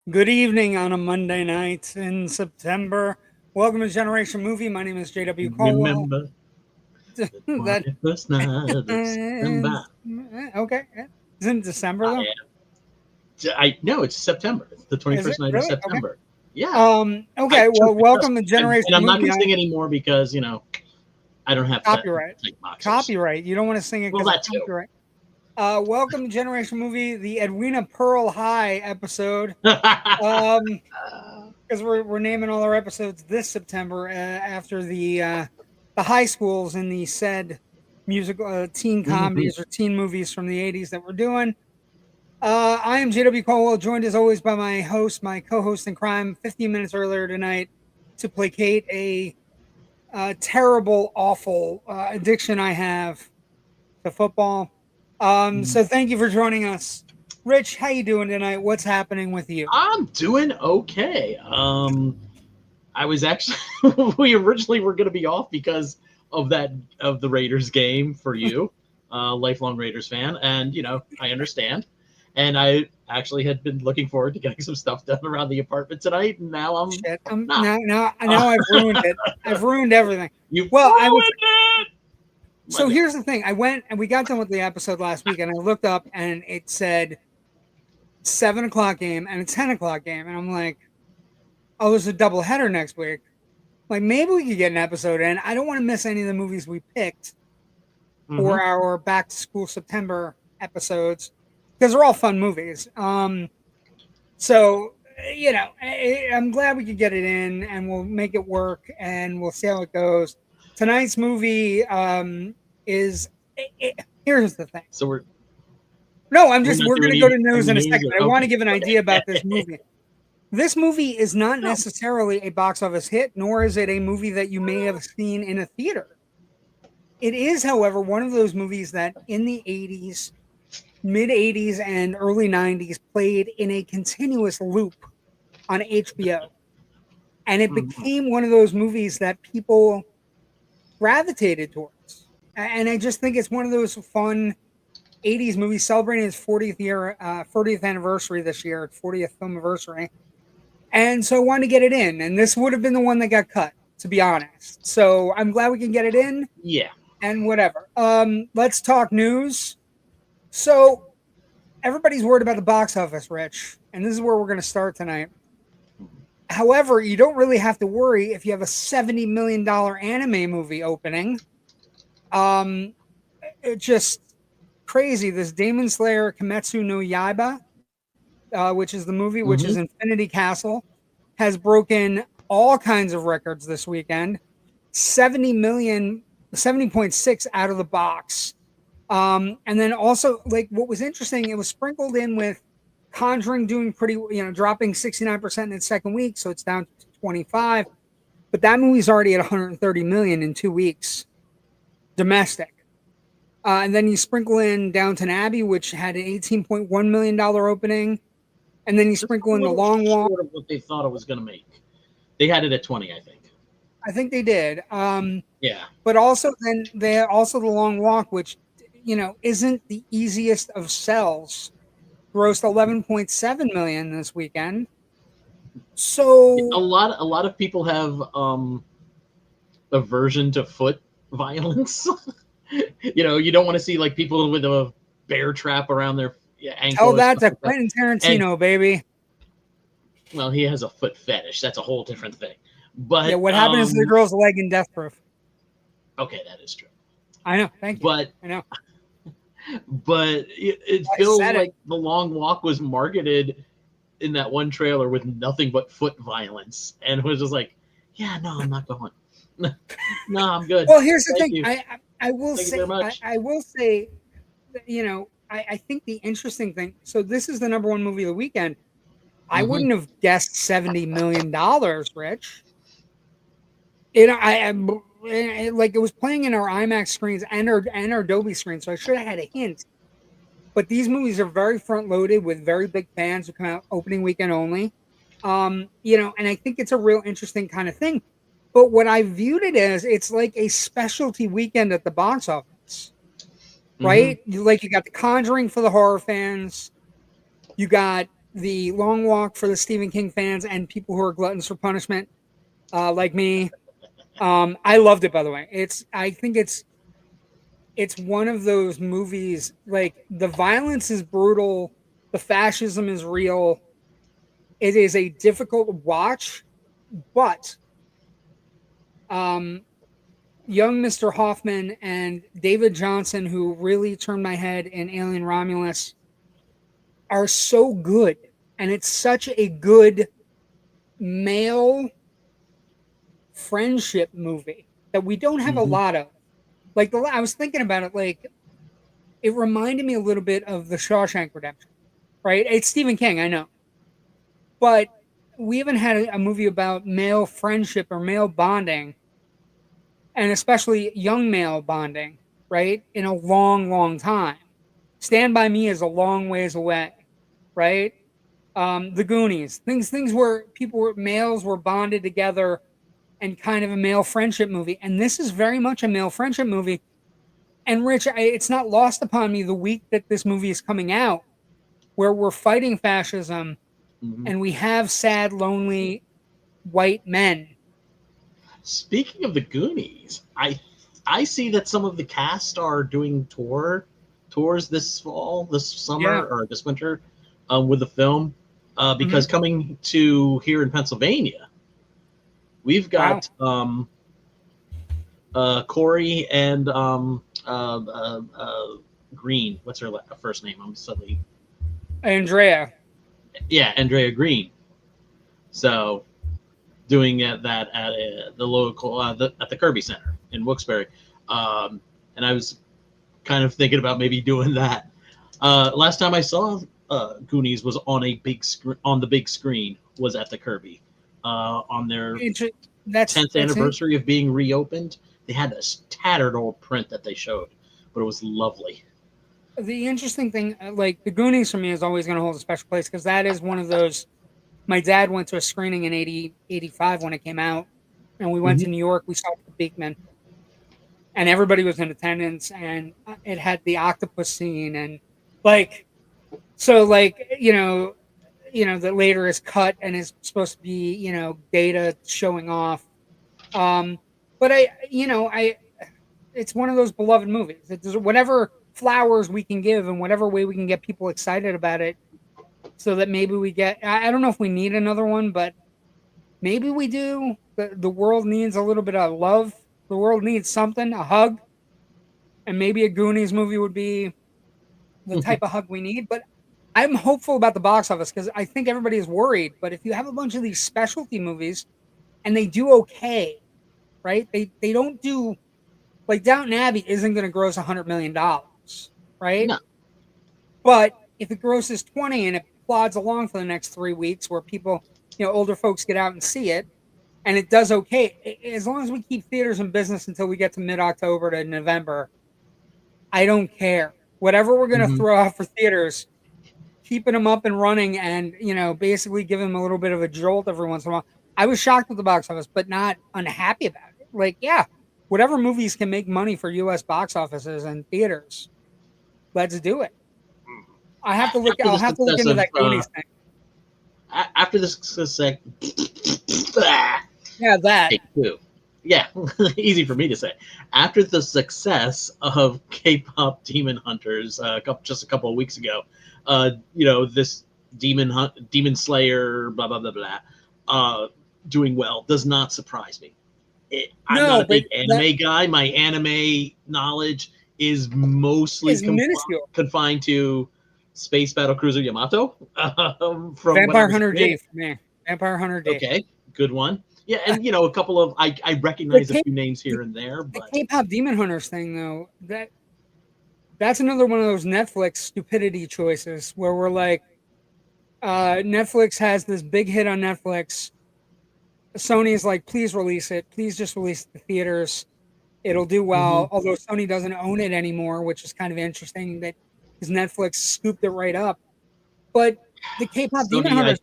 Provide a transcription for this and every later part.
Good evening on a Monday night in September. Welcome to Generation Movie. My name is JW Colwell. Remember the that 21st night of September. okay. Isn't it December though? No, it's September. It's the Is it 21st night of really? Okay. September. Yeah. Okay. Well, welcome to Generation And I'm not Movie. going to sing anymore because, I don't have Copyright. boxes. Copyright. You don't want to sing it because Well, of copyright. Welcome to Generation Movie, the EDWINA Pearl High episode. Because we're naming all our episodes this September after the high schools in the said musical teen comedies or teen movies from the 80s that we're doing. I am JW Colwell, joined as always by my host, my co-host in crime, 15 minutes earlier tonight to placate a terrible, awful addiction I have to football. So thank you for joining us. Rich, how you doing tonight? What's happening with you? I'm doing okay. I was actually we originally were going to be off because of the Raiders game for you, lifelong Raiders fan, and I understand. And I actually had been looking forward to getting some stuff done around the apartment tonight, and now I'm not. Now I've ruined it. I've ruined everything. You've ruined it. So here's the thing. I went and we got done with the episode last week, and I looked up and it said 7:00 game and a 10:00 game, and I'm like, oh, there's a double header next week. Like, maybe we could get an episode in. I don't want to miss any of the movies we picked for our back to school September episodes because they're all fun movies. So I'm glad we could get it in, and we'll make it work, and we'll see how it goes. Tonight's movie is here's the thing. So we're going to go to news in a second. I want to give an idea about this movie. This movie is not necessarily a box office hit, nor is it a movie that you may have seen in a theater. It is, however, one of those movies that in the 80s, mid 80s, and early 90s played in a continuous loop on HBO. And it became one of those movies that people gravitated towards. And I just think it's one of those fun 80s movies celebrating its 40th anniversary this year, its 40th filmmaversary. And so I wanted to get it in. And this would have been the one that got cut, to be honest. So I'm glad we can get it in. Yeah. And whatever. Let's talk news. So everybody's worried about the box office, Rich. And this is where we're going to start tonight. However, you don't really have to worry if you have a $70 million anime movie opening. It's just crazy. This Demon Slayer Kimetsu no Yaiba, which is the movie, which is Infinity Castle, has broken all kinds of records this weekend. 70.6 out of the box. And then also, like, what was interesting, it was sprinkled in with Conjuring doing pretty, dropping 69% in its second week, so it's down to 25. But that movie's already at 130 million in 2 weeks, domestic. And then you sprinkle in Downton Abbey, which had an $18.1 million opening. And then you sprinkle in The Long Walk. Short of what they thought it was going to make. They had it at 20, I think. I think they did. Yeah. But also then they had also The Long Walk, which, isn't the easiest of sells. Grossed 11.7 million this weekend. So a lot of people have aversion to foot violence. You don't want to see like people with a bear trap around their ankle. Oh, that's a Quentin Tarantino, baby. Well, he has a foot fetish. That's a whole different thing. But yeah, what happened to the girl's leg in Death Proof? Okay, that is true. I know. Thank you. But I know. But it feels like The Long Walk was marketed in that one trailer with nothing but foot violence, and was just like, yeah, no, I'm not going. No, I'm good. Well, here's the thing. You. I will say, I think the interesting thing. So this is the number one movie of the weekend. I wouldn't have guessed $70 million, Rich. It was playing in our IMAX screens and our Dolby screens, so I should have had a hint. But these movies are very front loaded with very big fans who come out opening weekend only. And I think it's a real interesting kind of thing. But what I viewed it as, it's like a specialty weekend at the box office, right? You got The Conjuring for the horror fans. You got the Long Walk for the Stephen King fans and people who are gluttons for punishment, like me. I loved it, by the way. I think it's one of those movies, like, the violence is brutal, the fascism is real. It is a difficult watch, but young Mr. Hoffman and David Johnson, who really turned my head in Alien Romulus, are so good. And it's such a good male friendship movie that we don't have a lot of. Like, I was thinking about it, like, it reminded me a little bit of The Shawshank Redemption, right? It's Stephen King, I know. But we haven't had a movie about male friendship or male bonding, and especially young male bonding, right, in a long, long time. Stand By Me is a long ways away, right? The Goonies, things where males were bonded together, and kind of a male friendship movie. And this is very much a male friendship movie. And Rich, it's not lost upon me the week that this movie is coming out, where we're fighting fascism, and we have sad, lonely white men. Speaking of the Goonies, I see that some of the cast are doing tours this summer, or this winter, with the film, because coming to here in Pennsylvania, we've got Corey and Green. What's her first name? I'm suddenly Andrea. Yeah, Andrea Green. So, doing that at the local at the Kirby Center in Wilkes-Barre, and I was kind of thinking about maybe doing that. Last time I saw Goonies was on the big screen was at the Kirby, on their 10th anniversary of being reopened. They had this tattered old print that they showed, but it was lovely. The interesting thing, like, the Goonies for me is always going to hold a special place, because that is one of those. My dad went to a screening in 85 when it came out, and we went to New York. We saw the Beekman, and everybody was in attendance, and it had the octopus scene, and the later is cut and is supposed to be, Data showing off. But it's one of those beloved movies. It's whatever flowers we can give and whatever way we can get people excited about it, so that maybe we get. I don't know if we need another one, but maybe we do. The world needs a little bit of love. The world needs something, a hug, and maybe a Goonies movie would be the type of hug we need. But I'm hopeful about the box office, because I think everybody is worried. But if you have a bunch of these specialty movies and they do okay, right? They don't do, like, Downton Abbey isn't going to gross $100 million, right? No. But if it grosses 20 and it plods along for the next 3 weeks, where people, older folks get out and see it, and it does okay, as long as we keep theaters in business until we get to mid-October to November, I don't care. Whatever we're going to throw out for theaters, keeping them up and running, and basically giving them a little bit of a jolt every once in a while. I was shocked with the box office, but not unhappy about it. Like, yeah, whatever movies can make money for U.S. box offices and theaters, let's do it. I'll have to look into that Goonies thing. After the success, yeah, easy for me to say. After the success of K-pop Demon Hunters, just a couple of weeks ago, this Demon Slayer, blah blah blah blah, doing well does not surprise me. I'm not a big anime guy. My anime knowledge is mostly confined to Space Battle Cruiser Yamato. From Vampire Hunter D for me. Vampire Hunter D. Okay, good one. Yeah, and a couple of I recognize a few names here and there. But the K-pop Demon Hunters thing, though, that's another one of those Netflix stupidity choices where we're like, Netflix has this big hit on Netflix. Sony is like, please release it. Please just release it to theaters. It'll do well. Although Sony doesn't own it anymore, which is kind of interesting, that because Netflix scooped it right up. But the K-pop Demon Hunters,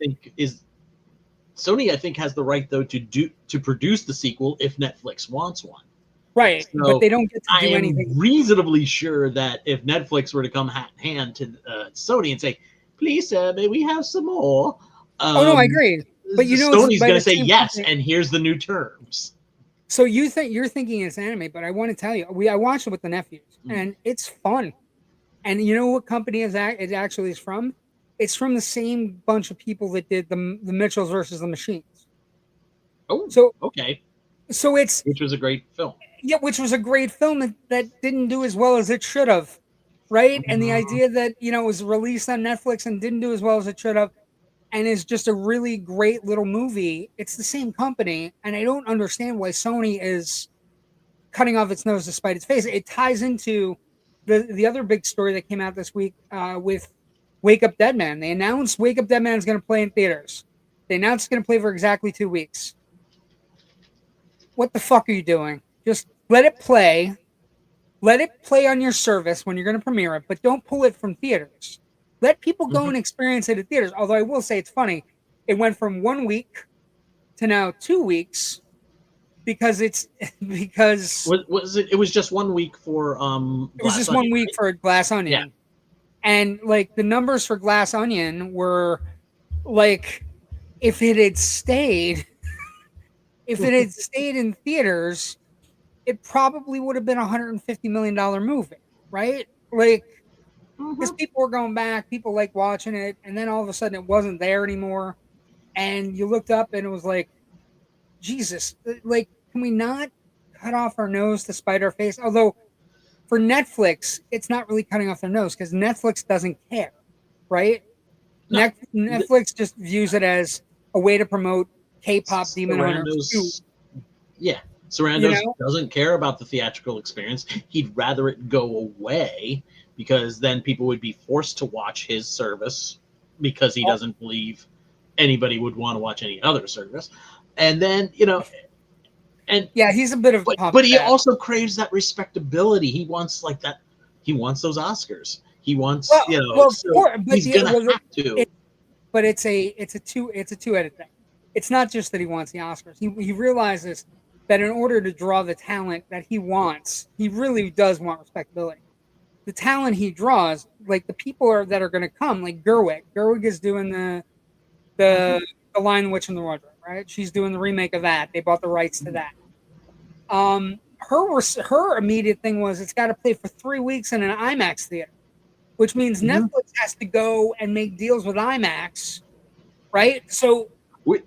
Sony, I think, has the right, though, to produce the sequel if Netflix wants one. Right, so but they don't get to do anything. I am reasonably sure that if Netflix were to come hand to Sony and say, please, sir, may we have some more? Oh no, I agree. But Sony's going to say yes, company. and here's the new terms. So you're thinking it's anime, but I want to tell you, I watched it with the nephews, and it's fun. And you know what company it actually is from? It's from the same bunch of people that did the Mitchells versus the Machines. Oh, so okay. So which was a great film. Yeah, which was a great film that didn't do as well as it should have, right? And the idea that it was released on Netflix and didn't do as well as it should have, and is just a really great little movie. It's the same company, and I don't understand why Sony is cutting off its nose to spite its face. It ties into the other big story that came out this week with Wake Up Dead Man. They announced Wake Up Dead Man is going to play in theaters. They announced it's going to play for exactly 2 weeks. What the fuck are you doing? Just let it play. Let it play on your service when you're going to premiere it, but don't pull it from theaters. Let people go and experience it at theaters. Although I will say it's funny. It went from 1 week to now 2 weeks because it was just 1 week for it was just 1 week for Glass Onion. Yeah. And like the numbers for Glass Onion were like if it had stayed in theaters, it probably would have been $150 million movie, right? Like, because people were going back, people like watching it, and then all of a sudden it wasn't there anymore. And you looked up and it was like, Jesus, like, can we not cut off our nose to spite our face? Although for Netflix, it's not really cutting off their nose because Netflix doesn't care, right? No. Netflix just views it as a way to promote K-pop Demon Hunters 2. Yeah. Sarandos doesn't care about the theatrical experience. He'd rather it go away because then people would be forced to watch his service because he doesn't believe anybody would want to watch any other service. And then, and yeah, he's a bit of but he also craves that respectability. He wants like that. He wants those Oscars. He wants, he's gonna have to. But it's a two-headed thing. It's not just that he wants the Oscars. He realizes that in order to draw the talent that he wants, he really does want respectability. The talent he draws, like the people that are going to come, like Gerwig. Gerwig is doing the Lion, the Witch, and the Wardrobe, right? She's doing the remake of that. They bought the rights to that. Her immediate thing was it's got to play for 3 weeks in an IMAX theater, which means Netflix has to go and make deals with IMAX, right? So. When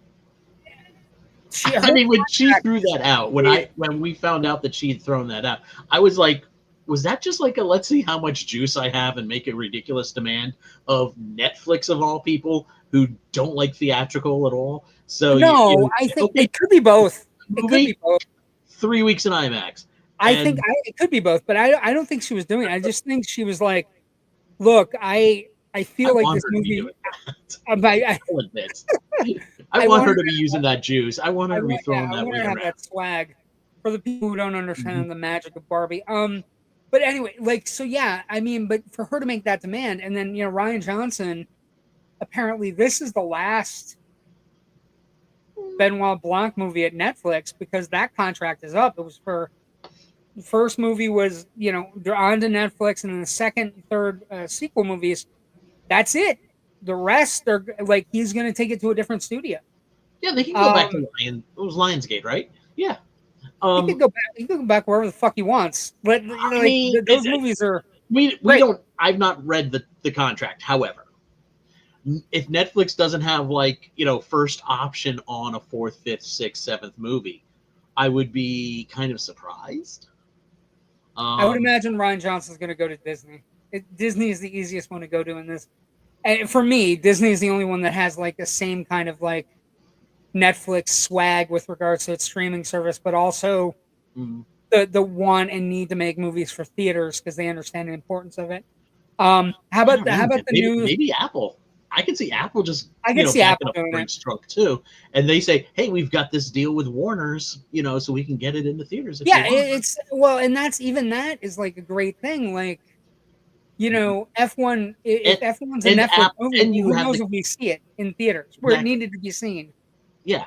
she threw that out, when we found out that she had thrown that out, I was like, was that just like a let's see how much juice I have and make a ridiculous demand of Netflix of all people who don't like theatrical at all? So no, I think it could be both. It could be both. 3 weeks in IMAX. I think it could be both, but I don't think she was doing it. I just think she was like, look, I feel like this movie. I want her to be using that juice. I want her to be throwing that. I want her to have that swag for the people who don't understand the magic of Barbie. But anyway, like, so yeah, I mean, but for her to make that demand, and then Rian Johnson, apparently this is the last Benoit Blanc movie at Netflix because that contract is up. It was for the first movie was they're on to Netflix, and then the second, third sequel movies. That's it. The rest are like he's going to take it to a different studio. Yeah, they can go back to Lion. It was Lionsgate, right? Yeah. He can go back. He can go back wherever the fuck he wants. But those movies are. We don't. I've not read the contract. However, if Netflix doesn't have first option on a 4th, 5th, 6th, 7th movie, I would be kind of surprised. I would imagine Rian Johnson's going to go to Disney. Disney is the easiest one to go to in this. And for me, Disney is the only one that has like the same kind of like Netflix swag with regards to its streaming service, but also the want and need to make movies for theaters because they understand the importance of it. How about the new? Maybe Apple. I can see Apple just see Apple doing Frank's trunk too, and they say, "Hey, we've got this deal with Warner's, so we can get it in the theaters." And that is like a great thing, like. F1. If F1's a Netflix movie, who knows if we see it in theaters where it needed to be seen? Yeah,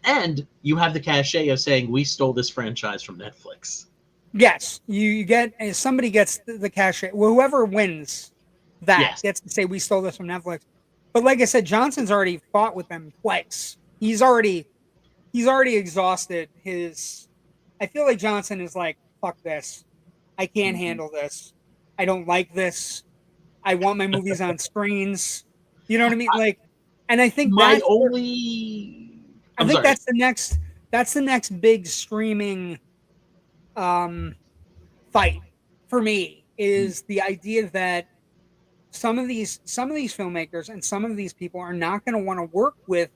and you have the cachet of saying we stole this franchise from Netflix. Yes, you get somebody gets the cachet. Well, whoever wins that gets to say we stole this from Netflix. But like I said, Johnson's already fought with them twice. He's already exhausted his. I feel like Johnson is like, fuck this. I can't handle this. I don't like this. I want my movies on screens. You know what I mean? Like, and I think my that's only. I think that's the next big streaming fight for me is the idea that some of these filmmakers and some of these people are not going to want to work with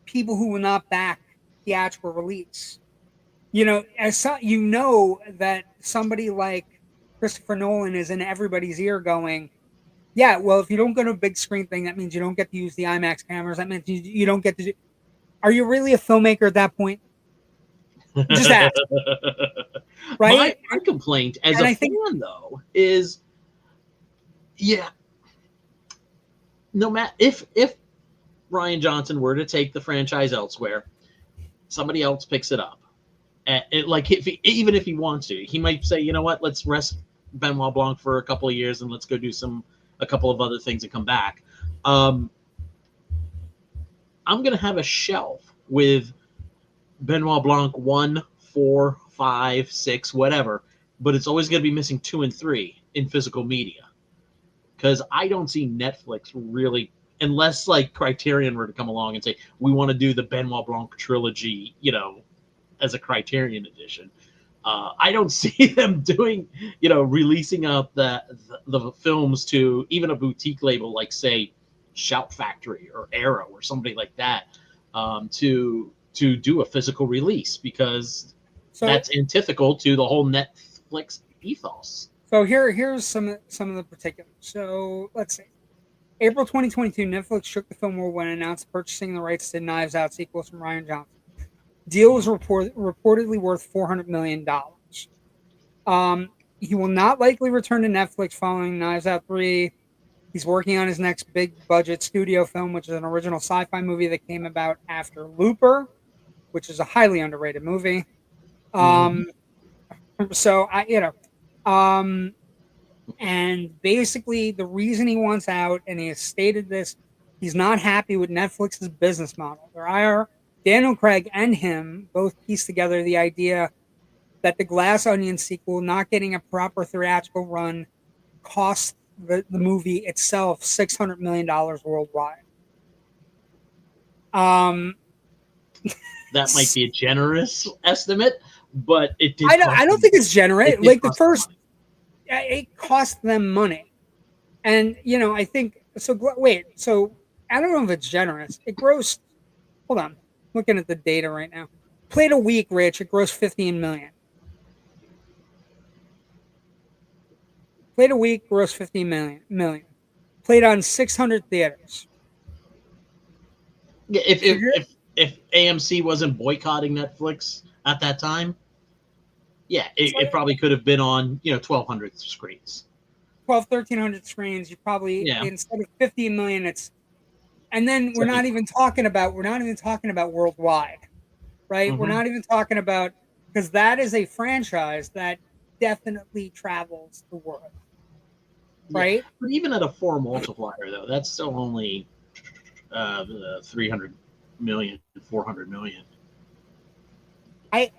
people who will not back theatrical release. You know, you know that somebody like Christopher Nolan is in everybody's ear going, yeah, well, if you don't go to a big screen thing, that means you don't get to use the IMAX cameras. That means you don't get to do. Are you really a filmmaker at that point? Just ask. Right? My complaint as a fan, though, is, no matter if Rian Johnson were to take the franchise elsewhere, somebody else picks it up. Even if he wants to, he might say, you know what, let's rest Benoit Blanc for a couple of years and let's go do a couple of other things and come back. I'm going to have a shelf with Benoit Blanc 1, 4, 5, 6, whatever, but it's always going to be missing 2 and 3 in physical media. Because I don't see Netflix really, unless like Criterion were to come along and say, we want to do the Benoit Blanc trilogy, you know, as a Criterion edition. I don't see them doing, you know, releasing out the films to even a boutique label like, say, Shout Factory or Arrow or somebody like that to do a physical release, because that's antithetical to the whole Netflix ethos. So here's some of the particulars. So let's see. April 2022, Netflix shook the film world when it announced purchasing the rights to Knives Out sequels from Rian Johnson. Deal was reportedly worth $400 million. He will not likely return to Netflix following Knives Out 3. He's working on his next big budget studio film, which is an original sci-fi movie that came about after Looper, which is a highly underrated movie. So and basically the reason he wants out, and he has stated this, he's not happy with Netflix's business model. There are Daniel Craig and him both pieced together the idea that the Glass Onion sequel not getting a proper theatrical run cost the movie itself $600 million worldwide. That might be a generous estimate, but it did. I don't think it's generous. Like the first, it cost them money, and you know, I think so. Wait, so I don't know if it's generous. It grossed. Hold on, looking at the data right now. Played a week, Rich. It grossed 15 million. Played a week, grossed 15 million. Played on 600 theaters. Yeah, if AMC wasn't boycotting Netflix at that time, yeah, it probably could have been on 1,200 screens. 1,300 screens. You probably instead of 15 million, it's, and then we're not even talking about worldwide, right? Mm-hmm. We're not even talking about, because that is a franchise that definitely travels the world, right? Yeah. But even at a 4 multiplier, though, that's still only 300 million, 400 million. I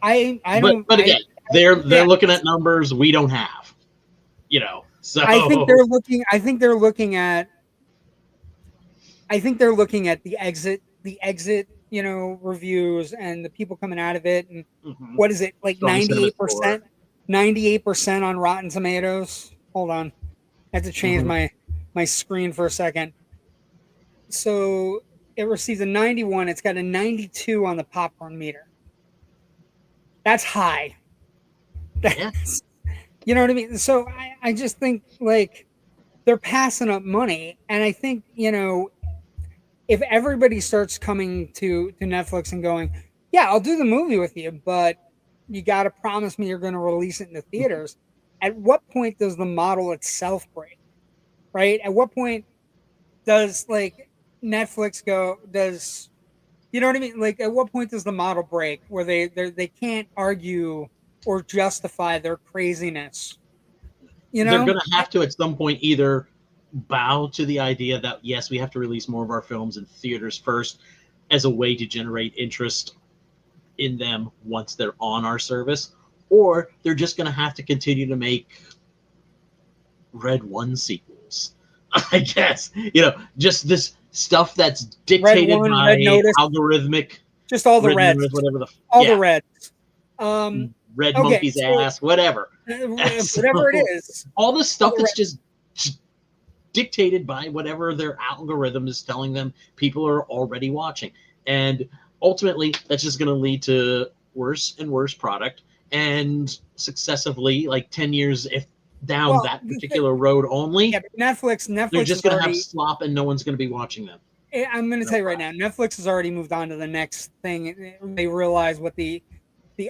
don't. But again, they're looking at numbers we don't have, So I think they're looking at the exit, reviews and the people coming out of it, and what is it, like 98%? 98% on Rotten Tomatoes. Hold on, I have to change my screen for a second. So it receives a 91. It's got a 92 on the popcorn meter. That's high. That's, you know what I mean? So I just think, like, they're passing up money. And I think, if everybody starts coming to Netflix and going, yeah, I'll do the movie with you, but you got to promise me you're going to release it in the theaters. At what point does the model itself break? Right? At what point does, like, Netflix does, you know what I mean? Like, at what point does the model break where they can't argue or justify their craziness? They're going to have to at some point either bow to the idea that, yes, we have to release more of our films in theaters first as a way to generate interest in them once they're on our service, or they're just going to have to continue to make Red One sequels. I guess, just this stuff that's dictated One, by Red Notice. algorithmic, just all the reds, whatever the reds. Red okay, monkey's ass, whatever. Whatever it is. All this stuff that's just dictated by whatever their algorithm is telling them people are already watching. And ultimately, that's just going to lead to worse and worse product. And successively, like 10 years down that particular road only, Netflix they're just going to have slop and no one's going to be watching them. I'm going to tell you right now, Netflix has already moved on to the next thing. They realize what the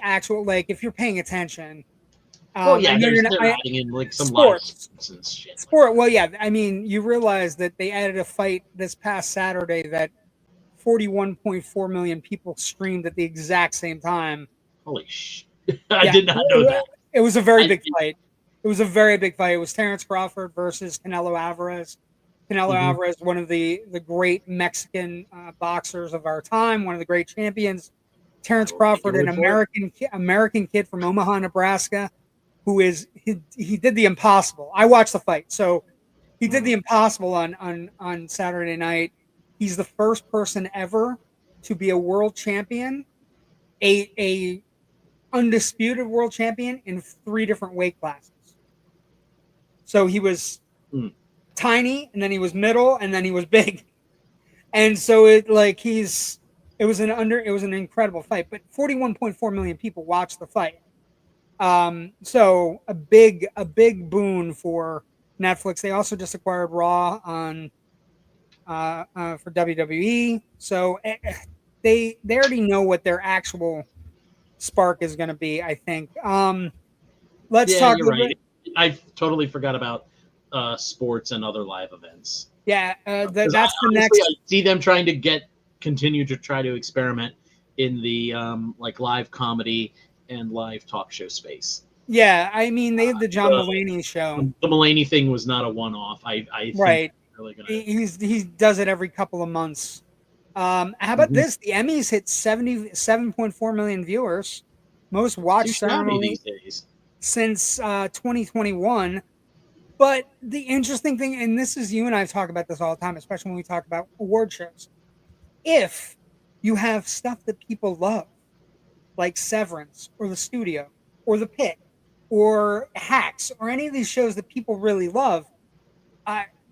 actual, like, if you're paying attention. They're adding in like some sports and shit. I mean, you realize that they added a fight this past Saturday that 41.4 million people streamed at the exact same time. Holy shit. I did not know that. It was a very big fight. It was a very big fight. It was Terrence Crawford versus Canelo Alvarez. Canelo Alvarez, one of the great Mexican boxers of our time, one of the great champions. Terrence Crawford, an American kid from Omaha, Nebraska, who is he did the impossible. I watched the fight, so he did the impossible on Saturday night. He's the first person ever to be a world champion, a undisputed world champion in 3 different weight classes. So he was tiny, and then he was middle, and then he was big, and so it was an incredible fight. But 41.4 million people watched the fight. So a big boon for Netflix. They also just acquired Raw on for WWE. So they already know what their actual spark is going to be, I think. Let's talk. You're right. I totally forgot about sports and other live events. Yeah, that's the next. I see them trying to continue to try to experiment in the like live comedy and live talk show space. Yeah, I mean, they have the John Mulaney show. The Mulaney thing was not a one-off. I think really he does it every couple of months. How about this? The Emmys hit 77.4 million viewers, most watched ceremony these days since 2021. But the interesting thing, and this is, you and I talk about this all the time, especially when we talk about award shows. If you have stuff that people love, like Severance or The Studio or The Pit or Hacks or any of these shows that people really love,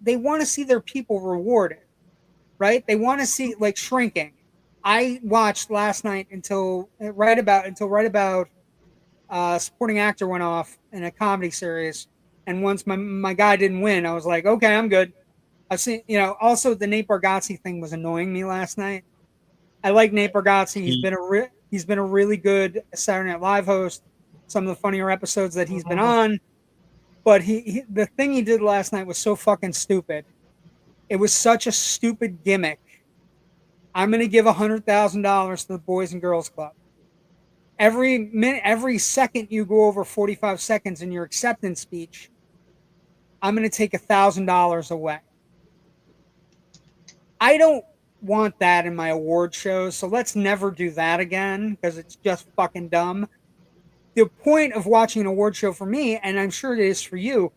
they want to see their people rewarded, right? They want to see, like, Shrinking. I watched last night until right about supporting actor went off in a comedy series, and once my guy didn't win, I was like, okay, I'm good. I've seen, also the Nate Bargatze thing was annoying me last night. I like Nate Bargatze. He's been a really good Saturday Night Live host. Some of the funnier episodes that he's been on, but the thing he did last night was so fucking stupid. It was such a stupid gimmick. I'm going to give $100,000 to the Boys and Girls Club. Every second you go over 45 seconds in your acceptance speech, I'm going to take $1,000 away. I don't want that in my award shows, so let's never do that again, because it's just fucking dumb. The point of watching an award show for me, and I'm sure it is for you,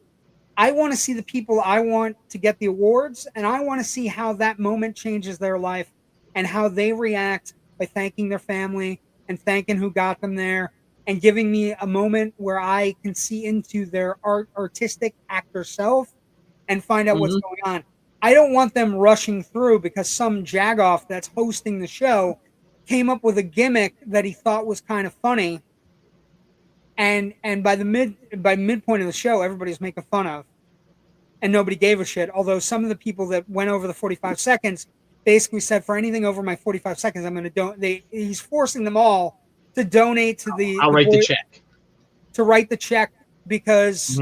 I want to see the people I want to get the awards, and I want to see how that moment changes their life and how they react by thanking their family and thanking who got them there and giving me a moment where I can see into their artistic actor self and find out what's going on. I don't want them rushing through because some jagoff that's hosting the show came up with a gimmick that he thought was kind of funny, and by midpoint of the show, everybody's making fun of, and nobody gave a shit. Although some of the people that went over the 45 seconds basically said, for anything over my 45 seconds, I'm going to donate. He's forcing them all to donate to the. I'll write the check. To write the check because.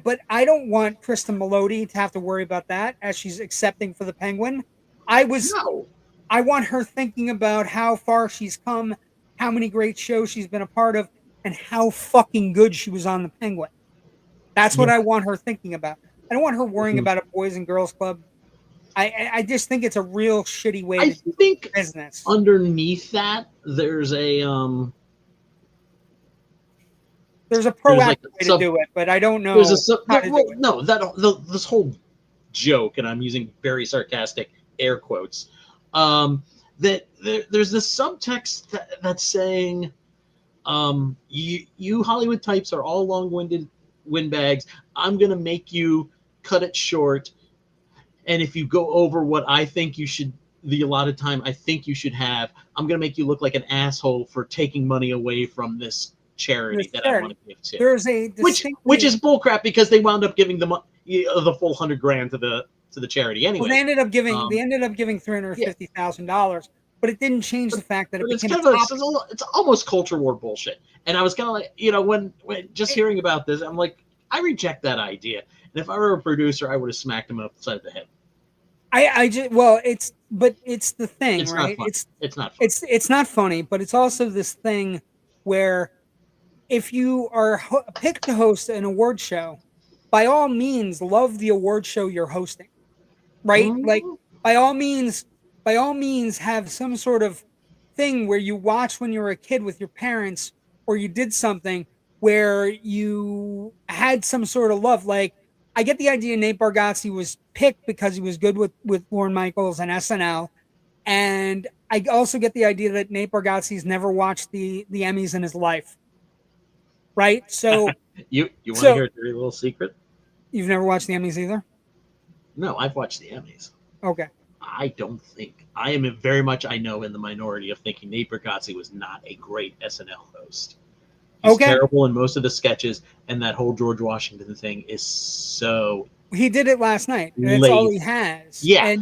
But I don't want Kristen Melody to have to worry about that as she's accepting for the Penguin. I want her thinking about how far she's come, how many great shows she's been a part of, and how fucking good she was on the Penguin. That's what I want her thinking about. I don't want her worrying about a boys and girls club. I just think it's a real shitty way to do business. Underneath that, there's a proactive way to do it, but I don't know. This whole joke, and I'm using very sarcastic air quotes, that there's this subtext that's saying, you Hollywood types are all long-winded windbags. I'm gonna make you cut it short, and if you go over what I think you should, the allotted time I think you should have, I'm gonna make you look like an asshole for taking money away from this charity that I want to give to. There's a which is bullcrap, because they wound up giving the full $100,000 to the charity anyway. Well, they ended up giving $350,000, but it didn't change the fact that it's almost culture war bullshit. And I was kind of like, when just hearing about this, I'm like, I reject that idea. And if I were a producer, I would have smacked him upside the head. It's the thing, it's right? Not it's not funny. It's not funny, but it's also this thing where if you are picked to host an award show, by all means, love the award show you're hosting, right? Mm-hmm. Like, by all means, have some sort of thing where you watch when you were a kid with your parents, or you did something where you had some sort of love. Like, I get the idea Nate Bargatze was picked because he was good with Lorne Michaels and SNL, and I also get the idea that Nate Bargatze's never watched the Emmys in his life. Right, so you want to hear a dirty little secret? You've never watched the Emmys either? No, I've watched the Emmys. Okay. I don't think I am very much. I know in the minority of thinking Nate Bargatze was not a great SNL host. He's terrible in most of the sketches, and that whole George Washington thing is so. He did it last night. And that's all he has. Yeah,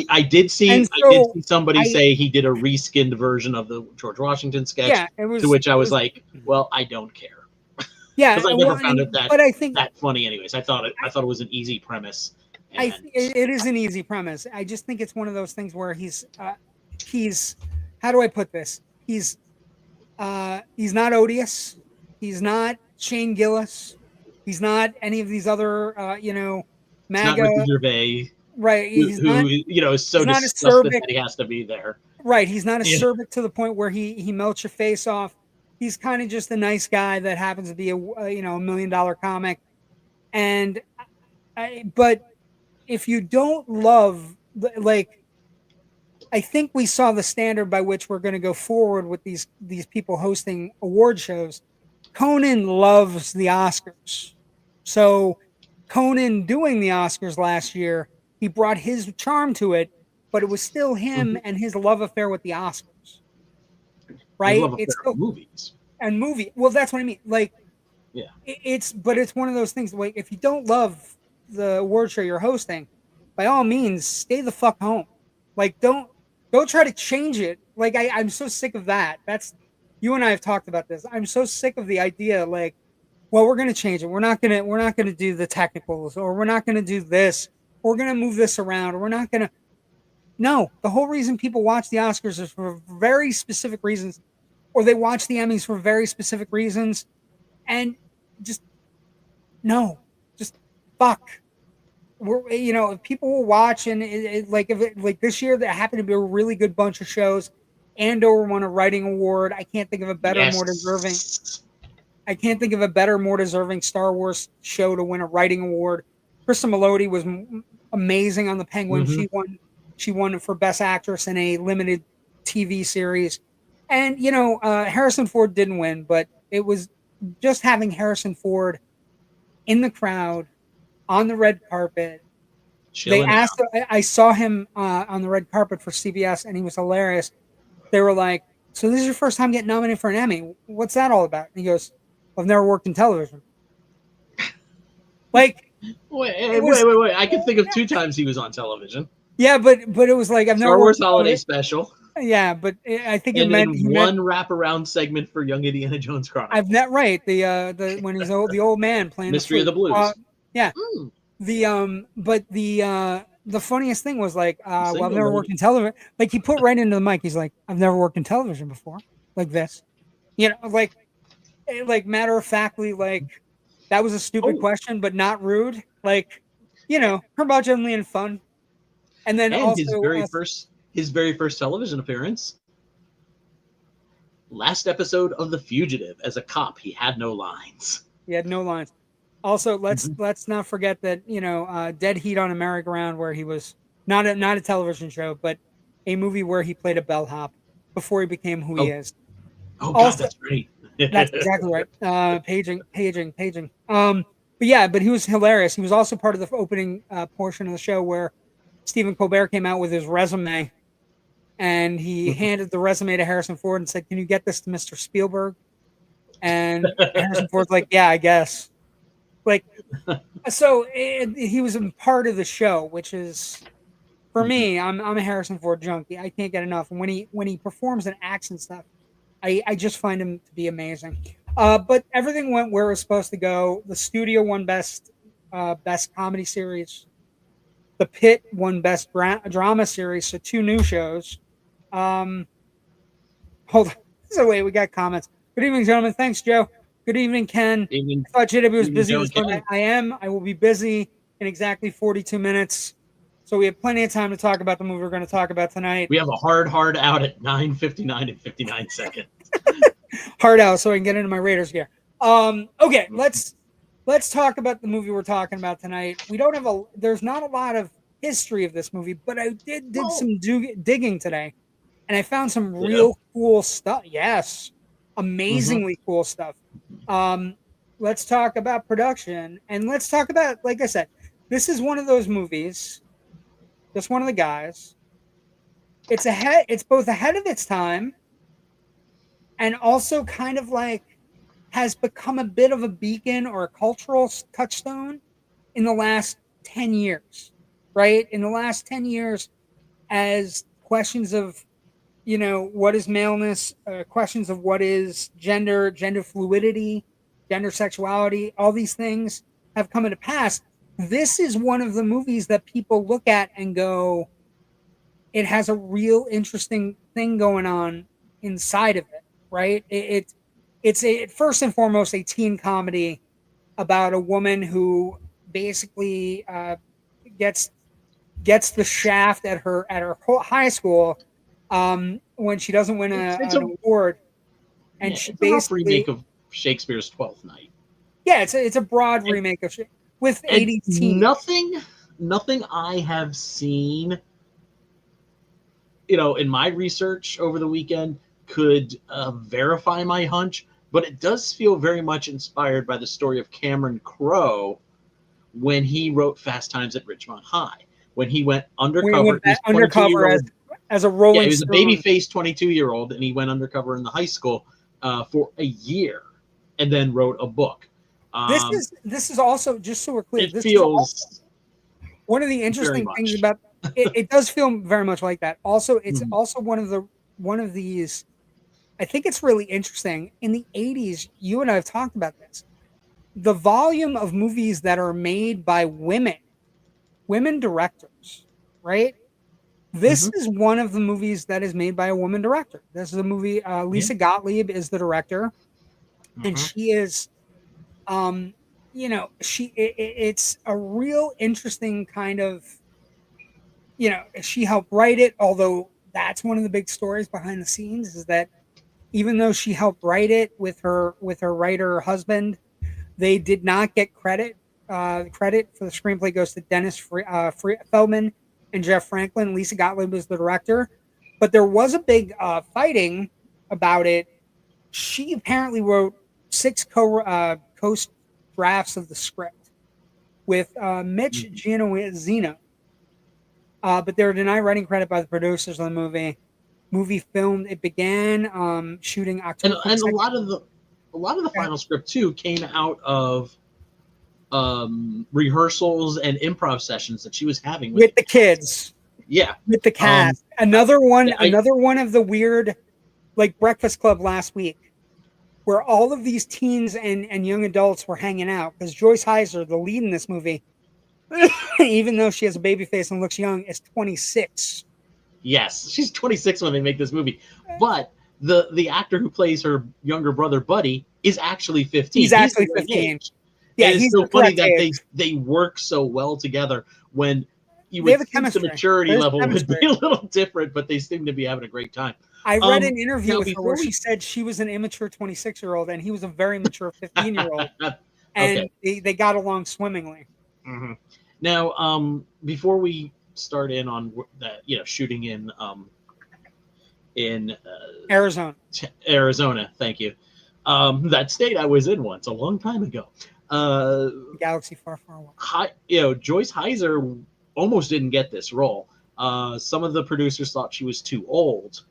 I did see. I did see somebody say he did a reskinned version of the George Washington sketch. Yeah, to which I was like, well, I don't care. Yeah, because I never found it that funny. Anyways, I thought it was an easy premise. It is an easy premise. I just think it's one of those things where he's how do I put this? He's not odious. He's not Shane Gillis. He's not any of these other MAGA. Not Ricky Gervais, right? Who is so disgusted that he has to be there. Right. He's not acerbic to the point where he melts your face off. He's kind of just a nice guy that happens to be a $1 million comic. But if you don't love, like, I think we saw the standard by which we're going to go forward with these people hosting award shows. Conan loves the Oscars. So Conan doing the Oscars last year, he brought his charm to it, but it was still him and his love affair with the Oscars. Right? It's still movies. Well, that's what I mean. Like, it's one of those things. Like, if you don't love the award show you're hosting, by all means, stay the fuck home. Like, don't try to change it. Like, I'm so sick of that. You and I have talked about this. I'm so sick of the idea, like, well, we're gonna change it. We're not gonna do the technicals, or we're not gonna do this. We're gonna move this around, or we're not gonna. No, the whole reason people watch the Oscars is for very specific reasons, or they watch the Emmys for very specific reasons, and just fuck. If people will watch, and if this year there happened to be a really good bunch of shows. Andor won a writing award. I can't think of a better, more deserving. I can't think of a better, more deserving Star Wars show to win a writing award. Kristen Melody was amazing on The Penguin. Mm-hmm. She won for Best Actress in a limited TV series. And Harrison Ford didn't win, but it was just having Harrison Ford in the crowd on the red carpet. I saw him on the red carpet for CBS, and he was hilarious. They were like, so this is your first time getting nominated for an Emmy. What's that all about? And he goes, I've never worked in television. Like, wait. I can think of 2 times he was on television. Yeah, but it was like, I've never Star Wars Holiday Special. Yeah, but I think it meant one wraparound segment for Young Indiana Jones Chronicles. I've not the when he's the old man playing Mystery of the Blues. Yeah. But the funniest thing was like, well, I've never worked in television. Like, he put right into the mic. He's like, I've never worked in television before. Like this, like matter of factly, like, that was a stupid question, but not rude. Like, curmudgeonly and fun. And then And also his very first television appearance, last episode of The Fugitive. As a cop, he had no lines. he had no lines. Also, Mhm. let's not forget that Dead Heat on a Merry-Go-Round, where he was not a television show, but a movie where he played a bellhop before he became who he Oh, is. oh God, Also, that's great. that's exactly right. Paging. But he was hilarious. He was also part of the opening portion of the show where Stephen Colbert came out with his resume, and he handed the resume to Harrison Ford and said, "Can you get this to Mr. Spielberg?" And Harrison Ford's like, "Yeah, I guess." Like, so he was a part of the show, which is, for me, I'm a Harrison Ford junkie. I can't get enough. And when he performs and acts and stuff, I just find him to be amazing. But everything went where it was supposed to go. The studio won best comedy series. The Pit won best drama series. So 2 new shows. Um, hold on. So wait, we got comments. Good evening, gentlemen. Thanks, Joe. Good evening, Ken. Evening, I thought JW was busy Joe this and Ken. morning. I am. I will be busy in exactly 42 minutes. So we have plenty of time to talk about the movie we're going to talk about tonight. We have a hard out at 9:59 and 59 seconds. Hard out, so I can get into my Raiders gear. Okay, let's talk about the movie we're talking about tonight. There's not a lot of history of this movie, but I did some digging today, and I found some real cool stuff. Yes, amazingly cool stuff. Let's talk about production, and let's talk about, like I said, this is one of those movies. Just one of the guys. It's both ahead of its time, and also kind of like has become a bit of a beacon or a cultural touchstone in the last 10 years, right? In the last 10 years, as questions of, what is maleness, questions of what is gender fluidity, gender sexuality, all these things have come into pass. This is one of the movies that people look at and go, it has a real interesting thing going on inside of it, right? It's first and foremost a teen comedy about a woman who basically gets the shaft at her high school when she doesn't win an award, and she it's basically a rough remake of Shakespeare's Twelfth Night. Yeah, it's a broad remake of with 80s teens. Nothing I have seen, in my research over the weekend could verify my hunch, but it does feel very much inspired by the story of Cameron Crowe when he wrote Fast Times at Ridgemont High. When he went undercover, as a Rolling Stone. He was a baby-faced 22-year-old, and he went undercover in the high school for a year, and then wrote a book. This is also, just so we're clear, this feels one of the interesting things about it. It does feel very much like that. Also, it's also one of these. I think it's really interesting. In the 80s, you and I have talked about this. The volume of movies that are made by women directors, right? This is one of the movies that is made by a woman director. This is a movie. Lisa Gottlieb is the director, and she is, it's a real interesting kind of, she helped write it. Although that's one of the big stories behind the scenes is that even though she helped write it with her writer husband, they did not get credit. Credit for the screenplay goes to Dennis Feldman and Jeff Franklin. Lisa Gottlieb was the director, but there was a big fighting about it. She apparently wrote 6 drafts of the script with Mitch Gianozzino, but they were denied writing credit by the producers of the movie. Movie filmed. It began shooting October. And a lot of the final script too came out of rehearsals and improv sessions that she was having with the kids. Yeah, with the cast. Another one of the weird, like Breakfast Club last week, where all of these teens and young adults were hanging out because Joyce Hyser, the lead in this movie, even though she has a baby face and looks young, is 26. Yes, she's 26 when they make this movie, but the actor who plays her younger brother Buddy is actually 15. He's actually 15. Yeah, it's he's so the funny correct that age. they work so well together when you They would have a think the chemistry. maturity There's level would chemistry. be a little different, but they seem to be having a great time. I read an interview Now with her where before she we said she was an immature 26-year-old and he was a very mature 15-year-old, okay. and they got along swimmingly. Hmm. Now, before we start in on that, shooting in Arizona. Arizona, thank you. That state I was in once a long time ago. Galaxy far, far away. Joyce Hyser almost didn't get this role. Some of the producers thought she was too old,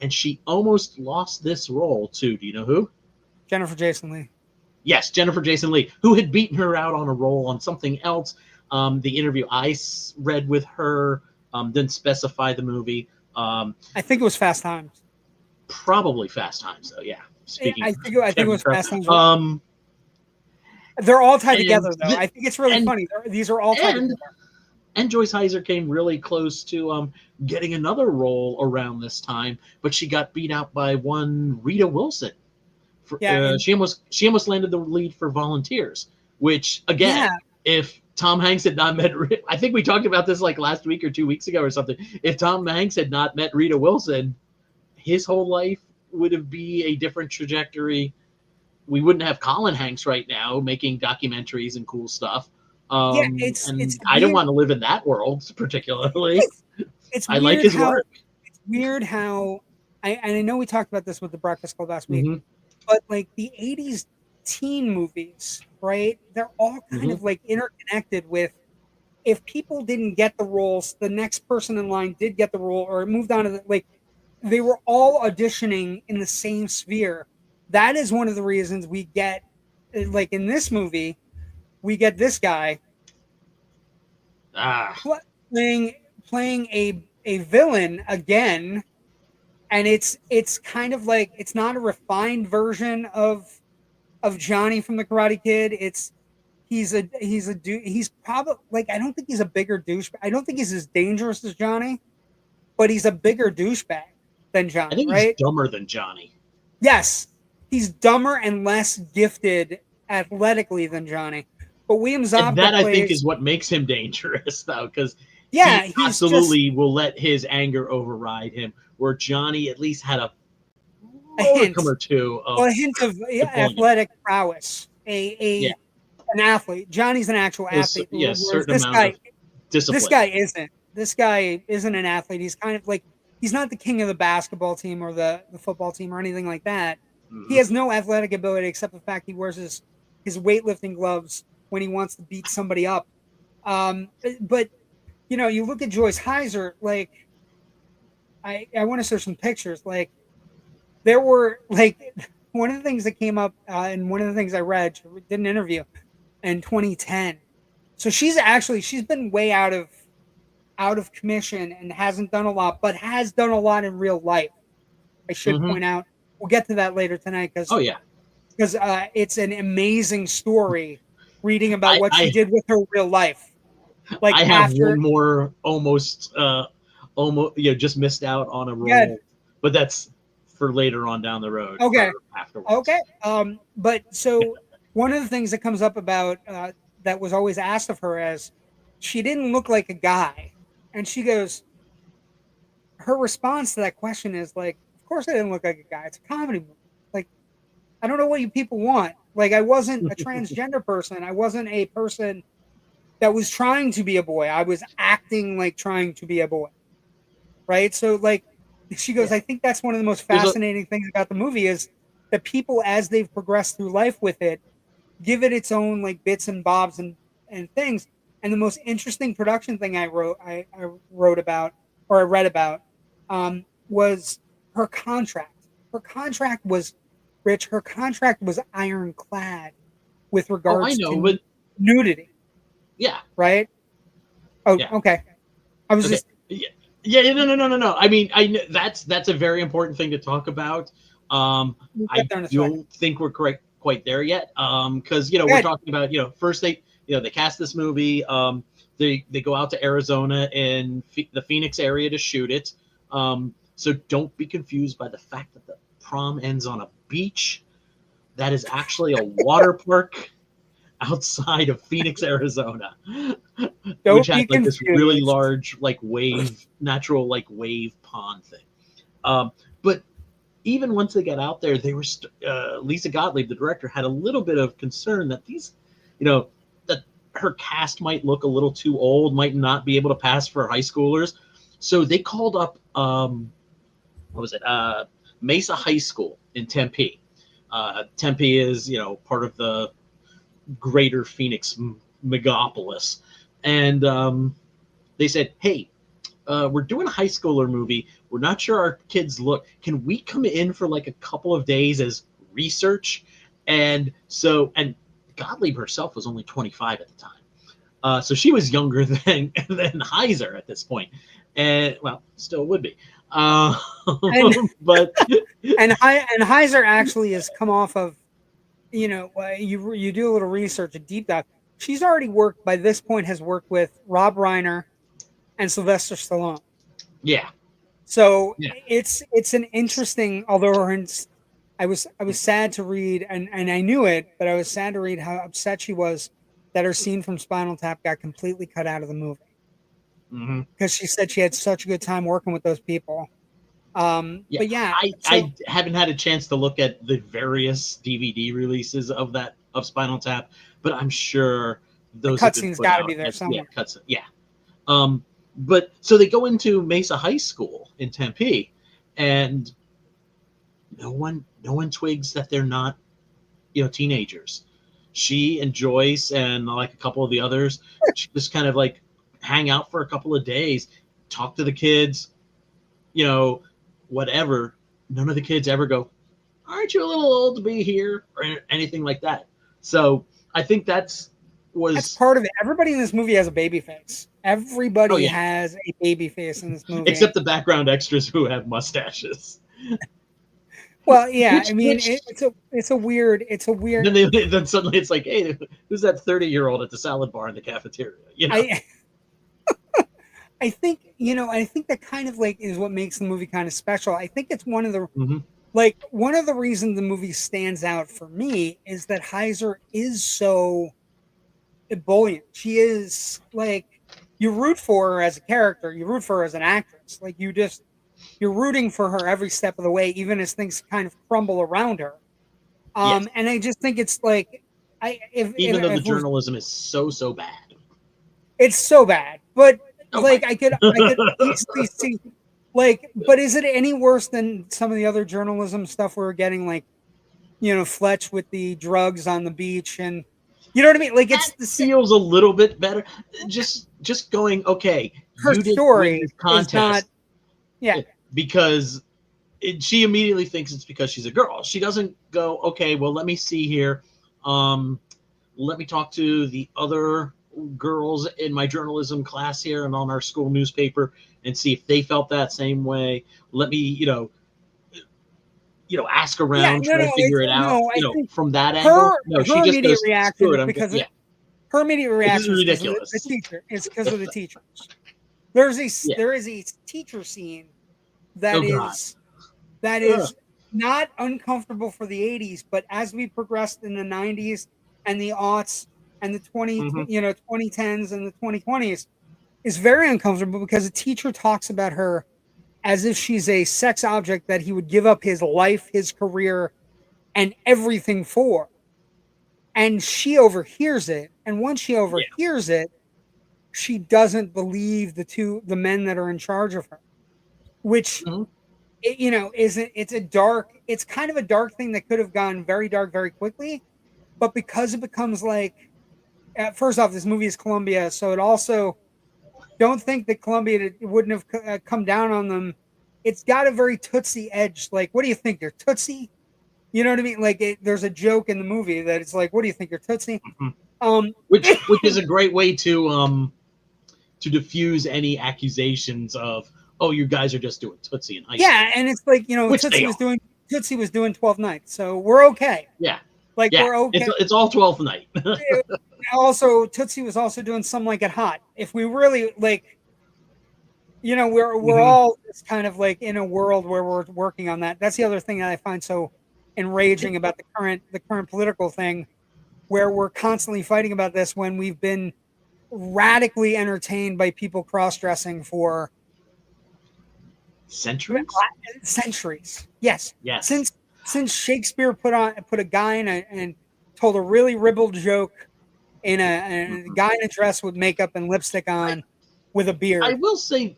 and she almost lost this role to, do you know who? Jennifer Jason Leigh. Yes, Jennifer Jason Leigh, who had beaten her out on a role on something else. The interview I read with her didn't specify the movie. I think it was Fast Times. Probably Fast Times, though. Yeah. Speaking, I think it was Fast Times. Um, They're all tied and together, though. I think it's really and- funny. These are all tied and together. and Joyce Hyser came really close to getting another role around this time, but she got beat out by one Rita Wilson. Yeah, she almost landed the lead for Volunteers, which again, Yeah. if Tom Hanks had not met, I think we talked about this like last week or 2 weeks ago or something. If Tom Hanks had not met Rita Wilson, his whole life would have be a different trajectory. We wouldn't have Colin Hanks right now making documentaries and cool stuff. It's I don't want to live in that world particularly. It's I weird like his how, work. It's weird how I know we talked about this with the Breakfast Club last week, Mhm. but like the 80s teen movies, right? They're all kind of like interconnected with, if people didn't get the roles, the next person in line did get the role or it moved on to like they were all auditioning in the same sphere. That is one of the reasons we get, like in this movie, we get this guy Ah, playing a villain again, and it's kind of like it's not a refined version of Johnny from the Karate Kid. He's probably like, I don't think he's a bigger douche. I don't think he's as dangerous as Johnny, but he's a bigger douchebag than I Johnny, think right? he's dumber than Johnny. Yes, he's dumber and less gifted athletically than Johnny. But William Zabka And that plays, I think is what makes him dangerous, though, because yeah, he he's absolutely will let his anger override him. Where Johnny at least had a a hint, modicum or two of a hint of athletic prowess, Yeah. an athlete. Johnny's an actual athlete. yeah, whereas certain this amount guy, of discipline. this guy isn't. This guy isn't an athlete. He's kind of like, he's not the king of the basketball team or the football team or anything like that. He has no athletic ability except the fact he wears his weightlifting gloves when he wants to beat somebody up. But you look at Joyce Hyser, like I want to search some pictures. Like there were like one of the things that came up and one of the things I read, she did an interview in 2010. So she's been way out of commission and hasn't done a lot, but has done a lot in real life. I should point out. We'll get to that later tonight because it's an amazing story reading about what she did with her real life. Like I have one more almost just missed out on a role, but that's for later on down the road. Okay. Afterwards. Okay. But so one of the things that comes up about that was always asked of her as she didn't look like a guy, and she goes, her response to that question is like, of course I didn't look like a guy. It's a comedy movie. Like, I don't know what you people want. Like, I wasn't a transgender person. I wasn't a person that was trying to be a boy. I was acting like trying to be a boy. Right. So like she goes, I think that's one of the most fascinating things about the movie is that people, as they've progressed through life with it, give it its own like bits and bobs and things. And the most interesting production thing I read about was her contract. Her contract was Rich. Her contract was ironclad with regards to nudity. Yeah. Right. Oh, yeah. Okay. I was just. Yeah. No. I mean, that's a very important thing to talk about. I don't think we're quite there yet. Because we're talking about first they cast this movie. They go out to Arizona and the Phoenix area to shoot it. So don't be confused by the fact that the prom ends on a beach. That is actually a water park. outside of Phoenix, Arizona, Don't which be had like this really confused. large like natural like wave pond thing. But even once they got out there, they were Lisa Gottlieb, the director, had a little bit of concern that these, that her cast might look a little too old, might not be able to pass for high schoolers. So they called up, what was it, Mesa High School in Tempe. Tempe is, part of the greater Phoenix megapolis. And they said, hey, we're doing a high schooler movie. We're not sure our kids look. Can we come in for like a couple of days as research? And Gottlieb herself was only 25 at the time. So she was younger than Hyser at this point. And, well, still would be. But and Hyser actually has come off of, you do a little research, a deep dive. She's already worked, by this point, has worked with Rob Reiner and Sylvester Stallone. Yeah. So it's an interesting, although I was sad to read, and I knew it, but I was sad to read how upset she was that her scene from Spinal Tap got completely cut out of the movie. Because she said she had such a good time working with those people. But yeah, I haven't had a chance to look at the various DVD releases of Spinal Tap, but I'm sure those cutscenes got to be there somewhere. Yeah, cutscene. Yeah. But so they go into Mesa High School in Tempe, and no one twigs that they're not, teenagers. She and Joyce and like a couple of the others just kind of like hang out for a couple of days, talk to the kids, whatever. None of the kids ever go, aren't you a little old to be here, or anything like that. So I think that's part of it. Everybody in this movie has a baby face. Everybody has a baby face in this movie, except the background extras who have mustaches. Well, yeah, I mean, it's a weird. Then suddenly it's like, hey, who's that 30-year-old at the salad bar in the cafeteria? I think that kind of like is what makes the movie kind of special. I think it's one of the one of the reasons the movie stands out for me is that Hyser is so ebullient. She is like, you root for her as a character, you root for her as an actress. Like you're rooting for her every step of the way, even as things kind of crumble around her. And I just think it's like, even though the journalism is so bad, it's so bad, but like I could easily see, like, but is it any worse than some of the other journalism stuff we were getting, like, Fletch with the drugs on the beach, and you know what I mean? Like, it's feels a little bit better. Just going, okay, her story is not, because she immediately thinks it's because she's a girl. She doesn't go, okay, well, let me see here. Let me talk to the other girls in my journalism class here and on our school newspaper and see if they felt that same way. Let me, ask around, try to figure it out. From that angle. No, she just goes, reaction because her immediate reaction is ridiculous. The teacher. It's because of the teachers. There is a teacher scene that is not uncomfortable for the 80s, but as we progressed in the 90s and the aughts and the 2010s and the 2020s, is very uncomfortable because a teacher talks about her as if she's a sex object that he would give up his life, his career, and everything for. And she overhears it. And once she overhears it, she doesn't believe the men that are in charge of her, which, it's kind of a dark thing that could have gone very dark very quickly. But because it becomes like, first off, this movie is Columbia, so it also, don't think that Columbia wouldn't have come down on them. It's got a very Tootsie edge. Like, what do you think? You're Tootsie? You know what I mean? Like, there's a joke in the movie that it's like, what do you think? You're Tootsie? Which is a great way to diffuse any accusations of, oh, you guys are just doing Tootsie in high school. Yeah, and it's like, Tootsie was doing 12th Night, so we're okay. Yeah. Like, we're okay. It's all 12th Night. Also, Tootsie was also doing Some Like It Hot. If we really, like, we're all just kind of like in a world where we're working on that. That's the other thing that I find so enraging about the current political thing where we're constantly fighting about this when we've been radically entertained by people cross-dressing for centuries. Yes. Yes. Since Shakespeare put a guy and told a really ribald joke in a guy in a dress with makeup and lipstick on with a beard. I will say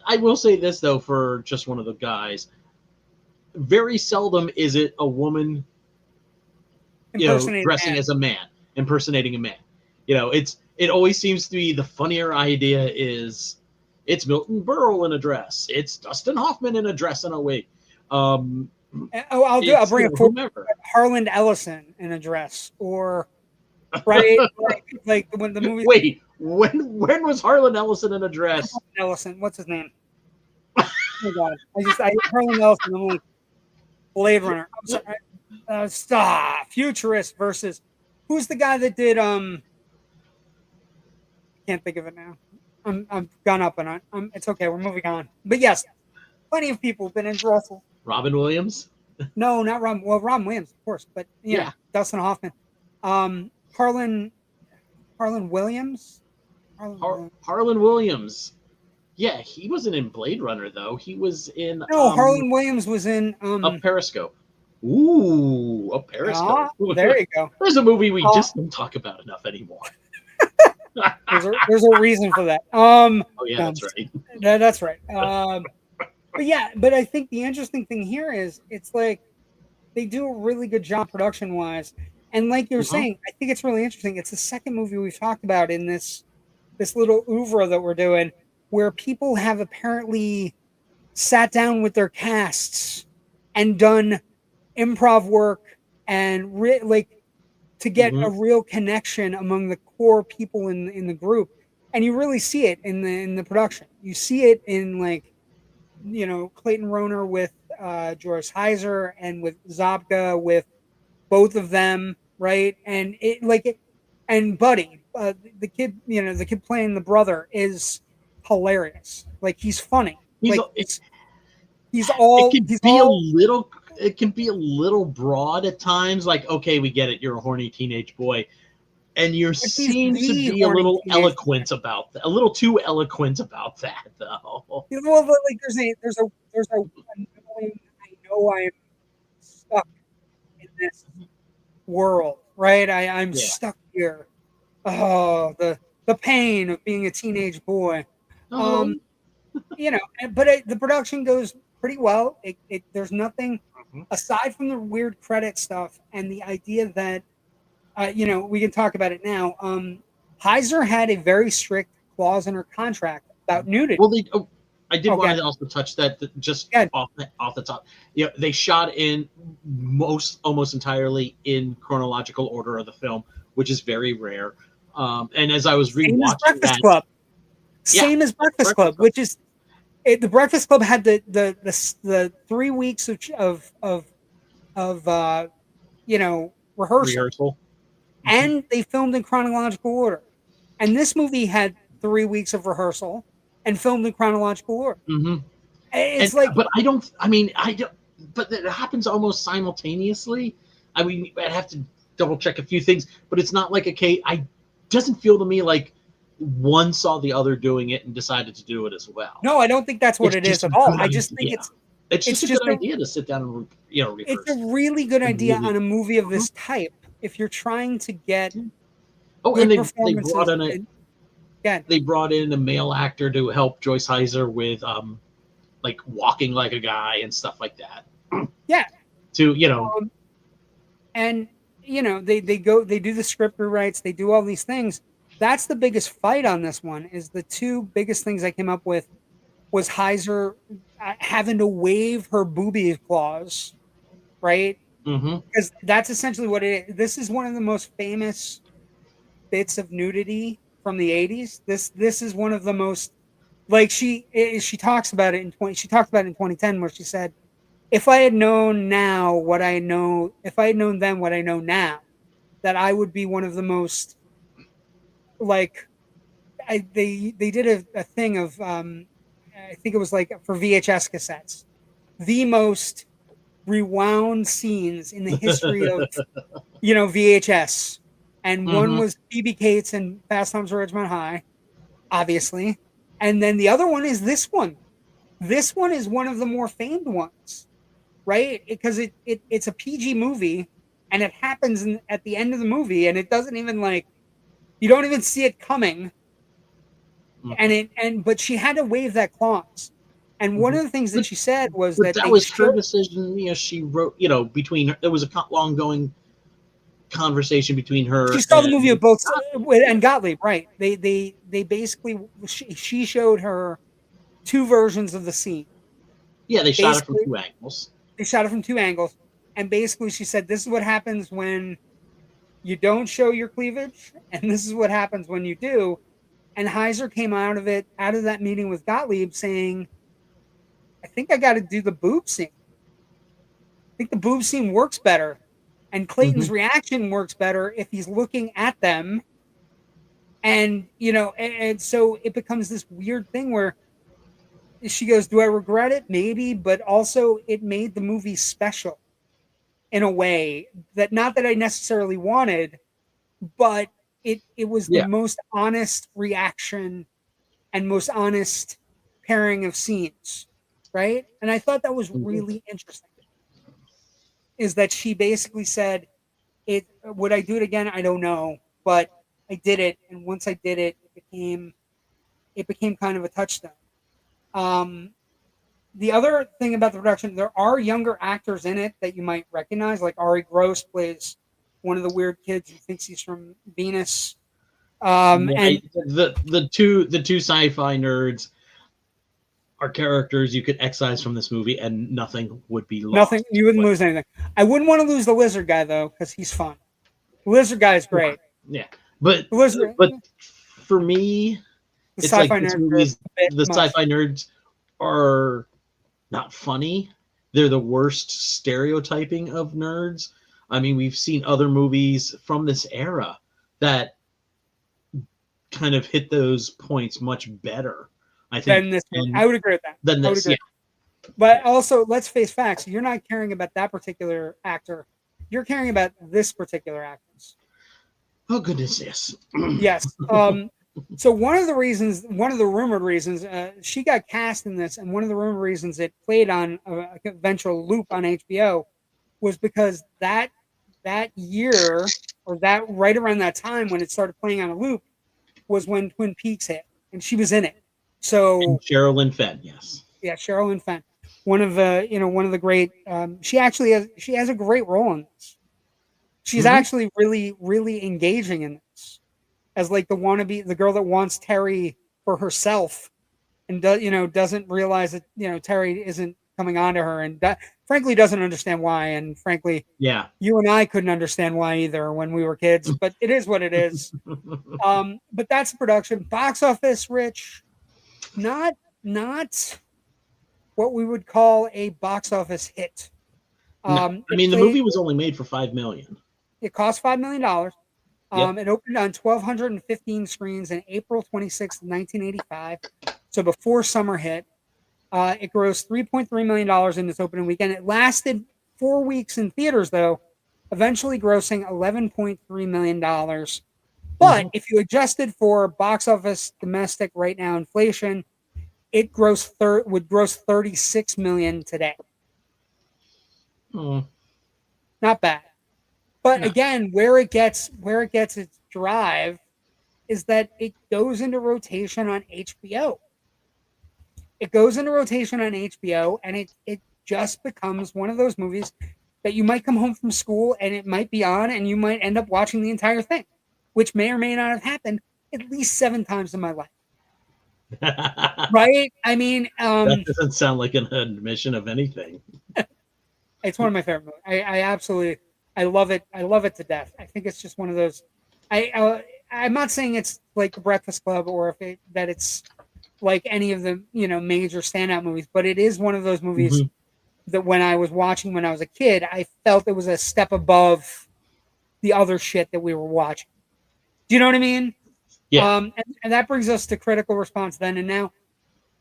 this though, for just one of the guys, very seldom is it a woman, dressing as a man, impersonating a man. It always seems to be the funnier idea is it's Milton Berle in a dress, it's Dustin Hoffman in a dress and a wig. I'll bring it forward. Harland Ellison in a dress, or right, like when the movie. Wait, when was Harland Ellison in a dress? Ellison, what's his name? Oh my God, Harland Ellison. I'm like Blade Runner. I'm sorry. Futurist versus who's the guy that did can't think of it now. I'm gone up and on. It's okay. We're moving on. But yes, plenty of people have been in dresses. Robin Williams? No, not Robin. Well, Robin Williams, of course, but yeah, Dustin Hoffman. Harlan Williams. Harlan Williams. Yeah, he wasn't in Blade Runner though. He was in. No, Harlan Williams was in A Periscope. Ooh, A Periscope. There you go. There's a movie we just don't talk about enough anymore. there's a reason for that. Oh yeah, that's right. That's right. But I think the interesting thing here is it's like they do a really good job production wise, and like you're saying, I think it's really interesting. It's the second movie we've talked about in this little oeuvre that we're doing, where people have apparently sat down with their casts and done improv work and to get a real connection among the core people in the group, and you really see it in the production. You see it in Clayton Rohner with Joyce Hyser and with Zabka, with both of them, right? And and Buddy, the kid playing the brother is hilarious. Like he's funny. It can be a little broad at times. Like, okay, we get it. You're a horny teenage boy, and you seem to be a little eloquent about that. A little too eloquent about that, though. Well, like there's a I know I'm stuck in this world, right? I'm stuck here. Oh, the pain of being a teenage boy. But the production goes pretty well. There's nothing aside from the weird credit stuff and the idea that we can talk about it now. Hyser had a very strict clause in her contract about nudity. Well, I did want to also touch that just off the top. They shot in almost entirely in chronological order of the film, which is very rare. And as I was rewatching Same as Breakfast Club, which is the Breakfast Club had the 3 weeks of rehearsal, and they filmed in chronological order. And this movie had 3 weeks of rehearsal and filmed in chronological order. But it happens almost simultaneously. I mean, I'd have to double check a few things, but it's not like doesn't feel to me like one saw the other doing it and decided to do it as well. No, I don't think that's what it is at all. I just think it's just a good idea to sit down and rehearse. It's a really good idea on a movie of this type if you're trying to get. Oh, and they brought in a male actor to help Joyce Hyser with walking like a guy and stuff like that. Yeah. And they do the script rewrites, they do all these things. That's the biggest fight on this one. Is the two biggest things I came up with was Hyser having to waive her booby clause, right? Because that's essentially what it is. This is one of the most famous bits of nudity from the 80s. This is one of the most, she talks about it in 2010, where she said, if I had known now what I know, if I had known then what I know now, that I would be one of the most they did a thing of I think it was for VHS cassettes, the most rewound scenes in the history of VHS, and one was Phoebe Cates and Fast Times at Ridgemont High, obviously, and then the other one is this one. This one is one of the more famed ones, right? Because it's a PG movie, and it happens at the end of the movie, and it doesn't even you don't even see it coming, but she had to waive that clause. And one of the things that she said was that was her decision. She wrote, between there was a long-going conversation between her. She saw the movie of both and Gottlieb, right? They basically she showed her two versions of the scene. Yeah, they shot it from two angles. They shot it from two angles, and basically she said, "This is what happens when you don't show your cleavage, and this is what happens when you do." And Hyser came out of that meeting with Gottlieb saying, "I think I got to do the boob scene. I think the boob scene works better." And Clayton's reaction works better if he's looking at them. And, and so it becomes this weird thing where she goes, do I regret it? Maybe, but also it made the movie special in a way that not that I necessarily wanted, but it was the most honest reaction and most honest pairing of scenes, right? And I thought that was really interesting. Is that she basically said, would I do it again? I don't know, but I did it, and once I did it, it became kind of a touchstone. The other thing about the production, there are younger actors in it that you might recognize, like Ari Gross plays one of the weird kids who thinks he's from Venus. And the two sci-fi nerds are characters you could excise from this movie and nothing would be lost. Nothing, you wouldn't lose anything. I wouldn't want to lose the lizard guy though, because he's fun. The lizard guy is great. Yeah. But for me, the sci-fi nerds are not funny. They're the worst stereotyping of nerds. I mean, we've seen other movies from this era that kind of hit those points much better. I think I would agree with that. Yeah. But also, let's face facts. You're not caring about that particular actor. You're caring about this particular actress. Oh goodness, yes. Yes. So one of the rumored reasons, she got cast in this, and one of the rumored reasons it played on a eventual loop on HBO was because that year, or that right around that time when it started playing on a loop, was when Twin Peaks hit, and she was in it. So and Sherilyn Fenn, yes. Yeah, Sherilyn Fenn. One of the great. She has a great role in this. She's actually really, really engaging in this, as like the girl that wants Terry for herself, and doesn't realize that Terry isn't coming on to her, and frankly doesn't understand why, and frankly, you and I couldn't understand why either when we were kids, but it is what it is. But that's the production. Box office, Rich, not what we would call a box office hit. The movie was only made for $5 million. It cost $5 million. It opened on 1,215 screens in April 26th, 1985. So before summer hit, it grossed $3.3 million in its opening weekend. It lasted 4 weeks in theaters, though, eventually grossing $11.3 million. But if you adjusted for box office domestic right now inflation, it would gross $36 million today. Not bad. But again, where it gets its drive is that it goes into rotation on HBO. It goes into rotation on HBO, and it just becomes one of those movies that you might come home from school and it might be on, and you might end up watching the entire thing, which may or may not have happened at least 7 times in my life. Right? I mean, that doesn't sound like an admission of anything. It's one of my favorite movies. I love it. I love it to death. I think it's just one of those. I'm not saying it's like The Breakfast Club or that it's like any of the major standout movies, but it is one of those movies that when I was watching when I was a kid, I felt it was a step above the other shit that we were watching. Do you know what I mean? Yeah. And that brings us to critical response then and now.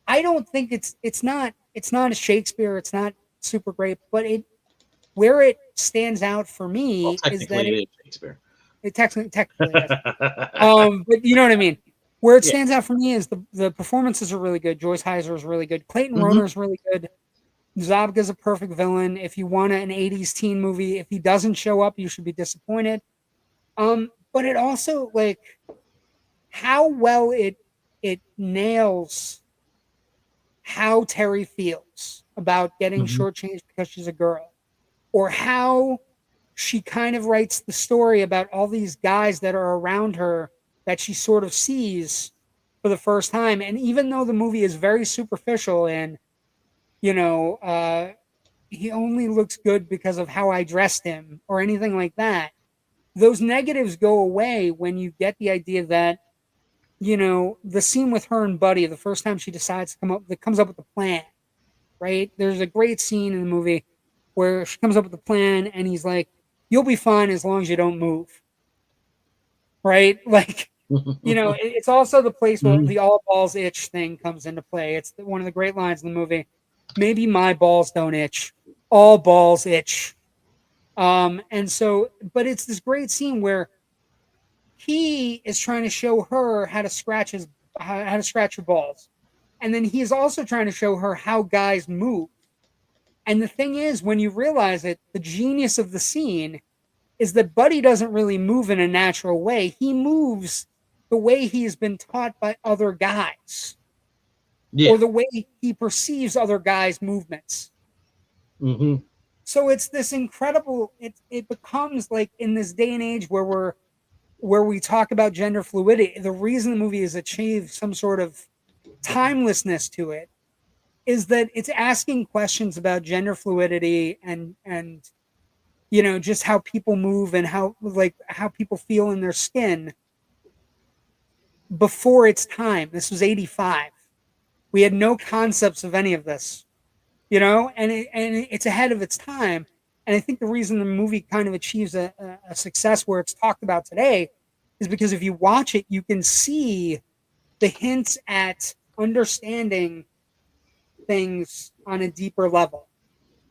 I don't think it's not a Shakespeare. It's not super great, but where it stands out for me is that it is Shakespeare. It technically is. But you know what I mean. Where it stands out for me is the performances are really good. Joyce Hyser is really good. Clayton Rohner is really good. Zabka is a perfect villain. If you want an 80s teen movie, if he doesn't show up, you should be disappointed. But it also, like, how well it nails how Terry feels about getting shortchanged because she's a girl, or how she kind of writes the story about all these guys that are around her that she sort of sees for the first time. And even though the movie is very superficial and, you know, he only looks good because of how I dressed him or anything like that, those negatives go away when you get the idea that, you know, the scene with her and Buddy, the first time she decides to comes up with a plan, right? There's a great scene in the movie where she comes up with a plan and he's like, "You'll be fine as long as you don't move." Right? Like, you know, it's also the place where the all balls itch thing comes into play. It's one of the great lines in the movie. Maybe my balls don't itch. All balls itch. And so, but it's this great scene where he is trying to show her how to scratch her balls. And then he is also trying to show her how guys move. And the thing is, when you realize it, the genius of the scene is that Buddy doesn't really move in a natural way. He moves the way he's been taught by other guys. Or the way he perceives other guys' movements. So it's this incredible, it becomes like in this day and age where we talk about gender fluidity, the reason the movie has achieved some sort of timelessness to it is that it's asking questions about gender fluidity and you know, just how people move and how people feel in their skin before its time. This was 85. We had no concepts of any of this, you know, and it's ahead of its time. And I think the reason the movie kind of achieves a success where it's talked about today is because if you watch it, you can see the hints at understanding things on a deeper level.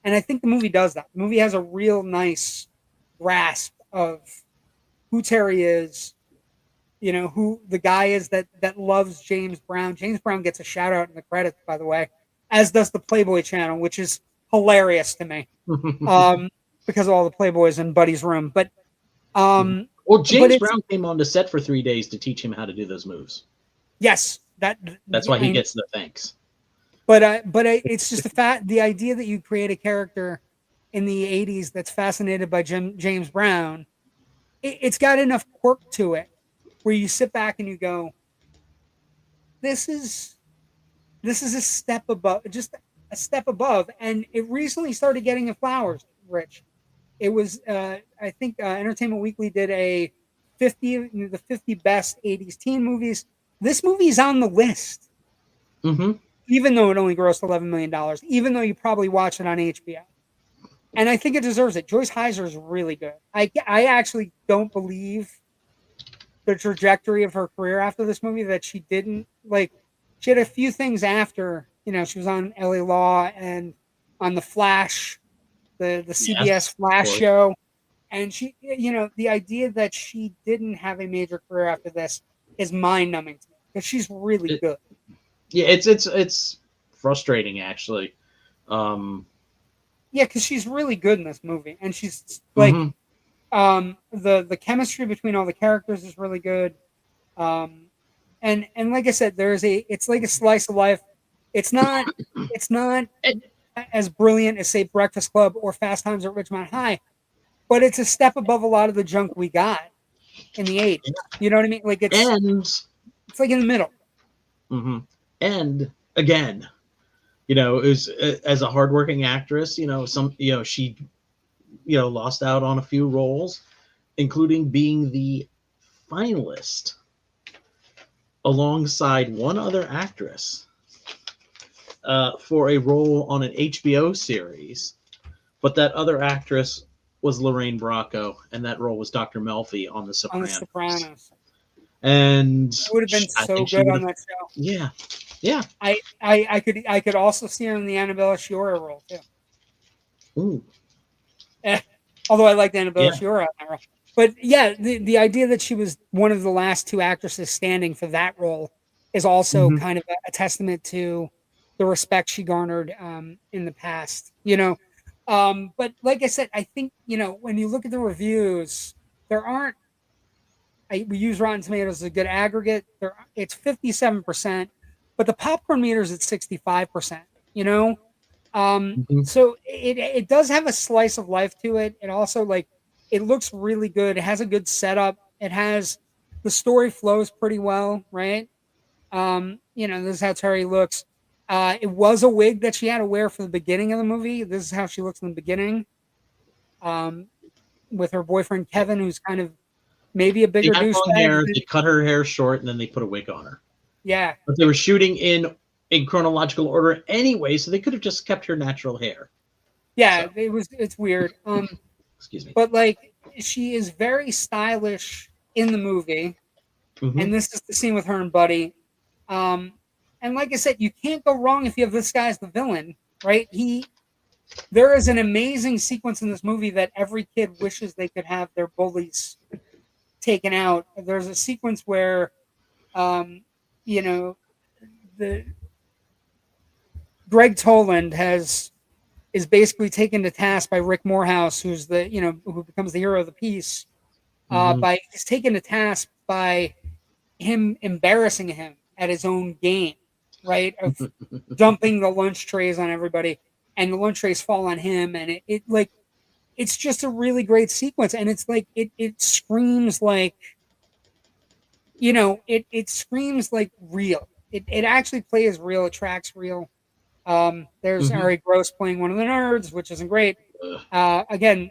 And I think the movie does that. The movie has a real nice grasp of who Terry is, you know, who the guy is that loves James Brown. James Brown gets a shout out in the credits, by the way, as does the Playboy Channel, which is hilarious to me, because of all the Playboys in Buddy's room. But well, James Brown came on the set for 3 days to teach him how to do those moves. Yes, that's why he gets the thanks. But it's just the idea that you create a character in the 80s that's fascinated by James Brown. It's got enough quirk to it where you sit back and you go, this is a step above, just a step above. And it recently started getting the flowers, Rich. It was, I think Entertainment Weekly did the 50 best 80s teen movies. This movie's on the list. Even though it only grossed $11 million, even though you probably watch it on HBO. And I think it deserves it. Joyce Hyser is really good. I actually don't believe the trajectory of her career after this movie, that she didn't, like, she had a few things after, you know, she was on LA Law and on The Flash, the CBS Flash show. And she, you know, the idea that she didn't have a major career after this is mind-numbing to me, because she's really good. Yeah, it's frustrating, actually. Yeah, because she's really good in this movie, and she's like, the chemistry between all the characters is really good. And like I said, it's like a slice of life. It's not as brilliant as, say, Breakfast Club or Fast Times at Ridgemont High, but it's a step above a lot of the junk we got in the 80s. You know what I mean? Like it's like in the middle. And again, you know, as a hardworking actress, you know, she, you know, lost out on a few roles, including being the finalist alongside one other actress for a role on an HBO series. But that other actress was Lorraine Bracco, and that role was Dr. Melfi on The Sopranos. And it would have been so good on that show. Yeah. Yeah. I could also see her in the Annabella Sciorra role too. Ooh. Although I liked Annabella Sciorra on that role. But yeah, the idea that she was one of the last two actresses standing for that role is also kind of a testament to the respect she garnered in the past, you know. But like I said, I think, you know, when you look at the reviews, there aren't. We use Rotten Tomatoes as a good aggregate. It's 57%, but the popcorn meter is at 65%. You know, so it does have a slice of life to it. It also like it looks really good. It has a good setup. It has the story flows pretty well, right? You know, this is how Terry looks. It was a wig that she had to wear for the beginning of the movie. This is how she looks in the beginning. With her boyfriend Kevin, who's kind of maybe a They bigger got long hair. douchebag. They cut her hair short, and then they put a wig on her. Yeah, But they were shooting in chronological order anyway, so they could have just kept her natural hair. yeah, So. it's weird. Excuse me. But like she is very stylish in the movie, and this is the scene with her and Buddy. And like I said, you can't go wrong if you have this guy as the villain, right? There is an amazing sequence in this movie that every kid wishes they could have their bullies taken out. There's a sequence where, you know, the Greg Toland is basically taken to task by Rick Morehouse, who's who becomes the hero of the piece. He's taken to task by him embarrassing him at his own game, right? Of dumping the lunch trays on everybody, and the lunch trays fall on him, and it's just a really great sequence, and it's like it screams like, you know, it screams like real. It actually plays real. It tracks real. There's Ari Gross playing one of the nerds, which isn't great. Again,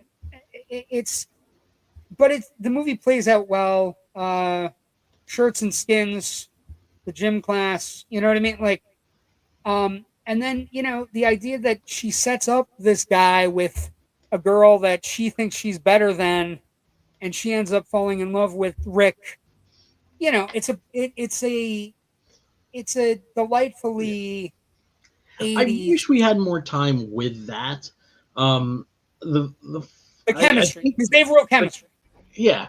but the movie plays out well. Shirts and skins, the gym class, you know what I mean? Like, and then, you know, the idea that she sets up this guy with a girl that she thinks she's better than, and she ends up falling in love with Rick. You know, it's a delightfully 80s. I wish we had more time with that. The chemistry, because they have real chemistry. Yeah,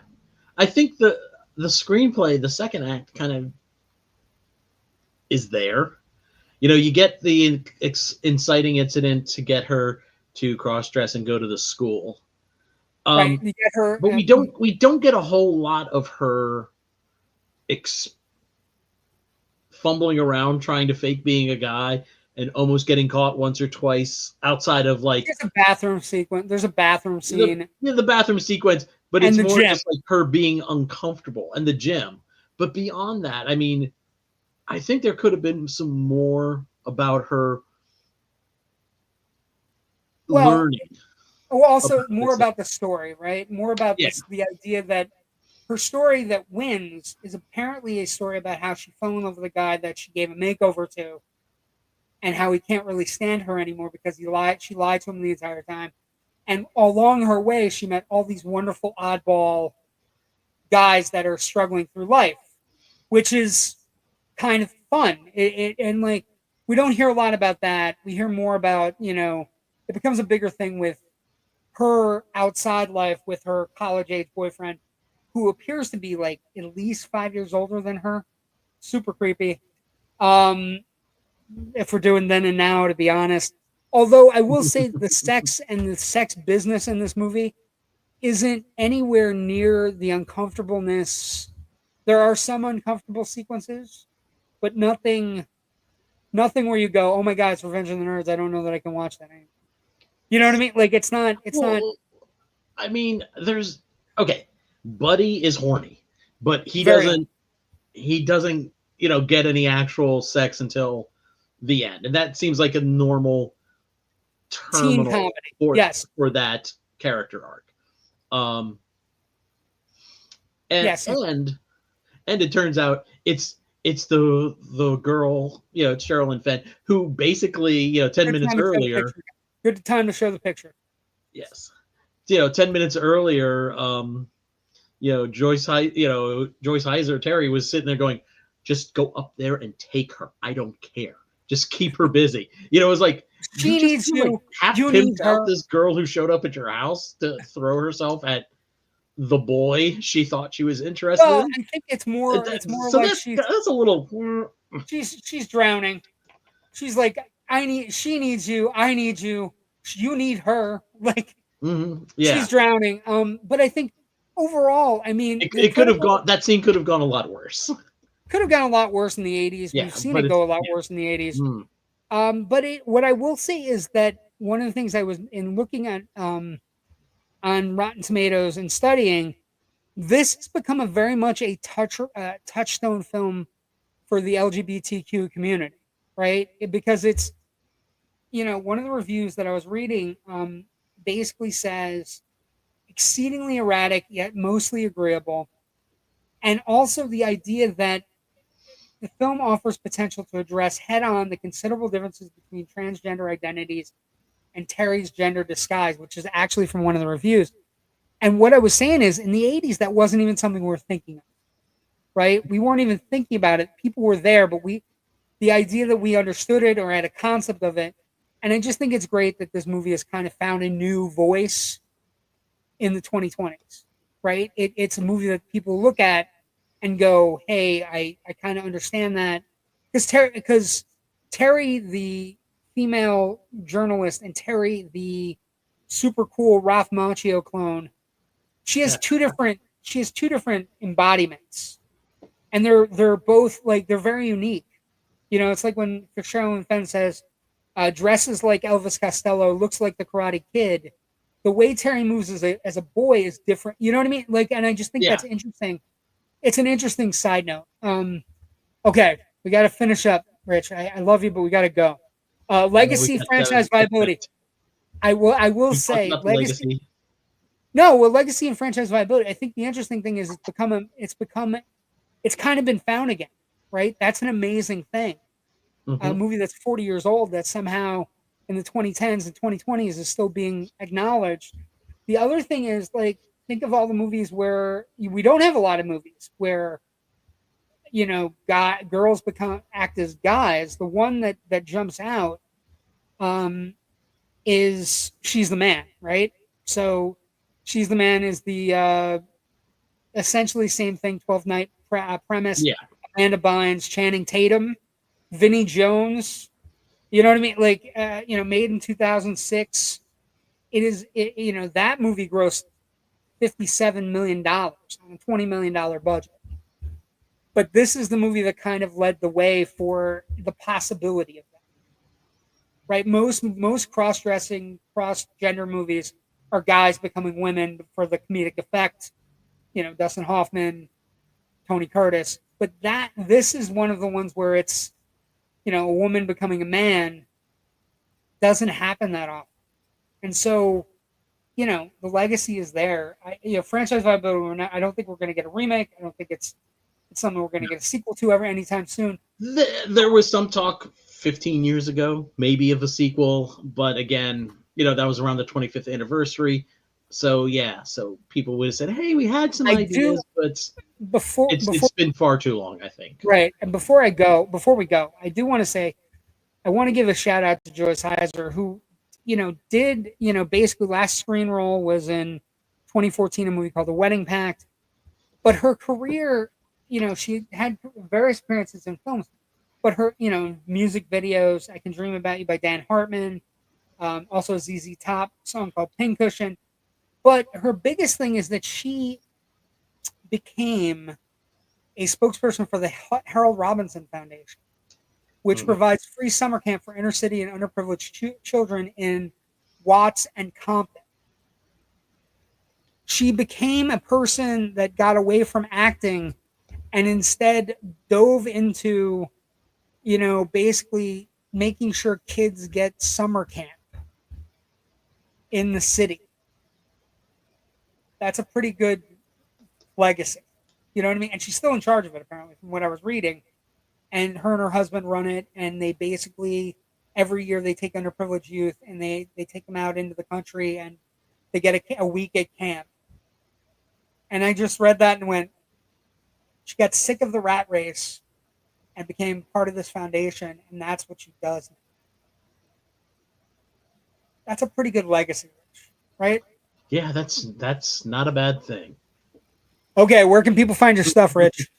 I think the screenplay, the second act, kind of is there. You know, you get the inciting incident to get her to cross-dress and go to the school. Right, you get her, but we don't get a whole lot of her fumbling around trying to fake being a guy and almost getting caught once or twice outside of like. There's a bathroom sequence. There's a bathroom scene. The bathroom sequence, but it's more just like her being uncomfortable and the gym. But beyond that, I mean, I think there could have been some more about her learning. Well, also more about the story, right? More about the idea that her story that wins is apparently a story about how she fell in love with a guy that she gave a makeover to, and how he can't really stand her anymore because she lied to him the entire time. And along her way, she met all these wonderful oddball guys that are struggling through life, which is kind of fun. And like, we don't hear a lot about that. We hear more about, you know, it becomes a bigger thing with her outside life with her college-age boyfriend, who appears to be like at least 5 years older than her. Super creepy. If we're doing then and now, to be honest. Although I will say the sex and the sex business in this movie isn't anywhere near the uncomfortableness. There are some uncomfortable sequences, but nothing where you go, oh my God, it's Revenge of the Nerds. I don't know that I can watch that anymore. You know what I mean? Like, it's not. I mean, Buddy is horny, but he doesn't, you know, get any actual sex until the end. And that seems like a normal terminal for that character arc. And it turns out it's the girl, you know, Sherilyn Fenn, who basically, you know, 10 minutes earlier. Good time to show the picture. Yes. You know, 10 minutes earlier, you know, Joyce Hyser, Terry was sitting there going, just go up there and take her. I don't care. Just keep her busy. You know, it was like, she needs you. Half pimped out this girl who showed up at your house to throw herself at the boy she thought she was interested Well, in. I think it's more So like that's a little. she's drowning. She's like, she needs you, I need you, you need her. Like Yeah, she's drowning. But I think overall, I mean, it could have gone. That scene could have gone a lot worse. could have gone a lot worse in the 80s. Yeah, We've seen but it go a lot yeah. worse in the 80s. Mm. But what I will say is that one of the things I was in looking at on Rotten Tomatoes and studying, this has become a very much a touchstone film for the LGBTQ community, right? Because it's, one of the reviews that I was reading basically says exceedingly erratic yet mostly agreeable, and also the idea that the film offers potential to address head-on the considerable differences between transgender identities and Terry's gender disguise, which is actually from one of the reviews. And what I was saying is, in the 80s, that wasn't even something we were thinking of, right? We weren't even thinking about it. People were there, but the idea that we understood it or had a concept of it. And I just think it's great that this movie has kind of found a new voice in the 2020s, right? It's a movie that people look at and go, hey, I kind of understand that. Because Terry, the female journalist, and Terry, the super cool Ralph Macchio clone, she has two different embodiments. And they're both like, they're very unique. It's like when Sherilyn Fenn says, dresses like Elvis Costello, looks like the Karate Kid. The way Terry moves as a boy is different. You know what I mean? Like, and I just think that's interesting. It's an interesting side note. Okay, we got to finish up, Rich. I love you, but we got to go. Legacy franchise viability. I will say legacy. No, well, legacy and franchise viability. I think the interesting thing is it's kind of been found again, right? That's an amazing thing. A movie that's 40 years old that somehow in the 2010s and 2020s is still being acknowledged. The other thing is, like, think of all the movies where we don't have a lot of movies where girls act as guys. The one that jumps out is She's the Man, right? So She's the Man is the essentially same thing, 12th Night premise. Yeah. Amanda Bynes, Channing Tatum, Vinnie Jones. You know what I mean? Like, made in 2006. That movie grossed $57 million on a $20 million budget. But this is the movie that kind of led the way for the possibility of that. Right? Most cross-dressing, cross-gender movies are guys becoming women for the comedic effect. Dustin Hoffman, Tony Curtis. But this is one of the ones where it's, a woman becoming a man doesn't happen that often. And so, the legacy is there. Franchise viability, I don't think we're going to get a remake. I don't think it's something we're going to get a sequel to anytime soon. There was some talk 15 years ago, maybe, of a sequel. But again, that was around the 25th anniversary. So, yeah. So people would have said, hey, we had some ideas, but it's been far too long, I think. Right. And before we go, I do want to say, I want to give a shout out to Joyce Hyser, who, did, basically last screen role was in 2014, a movie called The Wedding Pact. But her career, she had various appearances in films, but her, music videos, I Can Dream About You by Dan Hartman, also a ZZ Top song called Pincushion. But her biggest thing is that she became a spokesperson for the Harold Robinson Foundation, which provides free summer camp for inner city and underprivileged children in Watts and Compton. She became a person that got away from acting and instead dove into, basically making sure kids get summer camp in the city. That's a pretty good legacy. You know what I mean? And she's still in charge of it, apparently, from what I was reading. And her husband run it, and they basically, every year they take underprivileged youth and they take them out into the country and they get a week at camp. And I just read that and went, she got sick of the rat race and became part of this foundation, and that's what she does. That's a pretty good legacy, right? Yeah, that's not a bad thing. Okay, where can people find your stuff, Rich?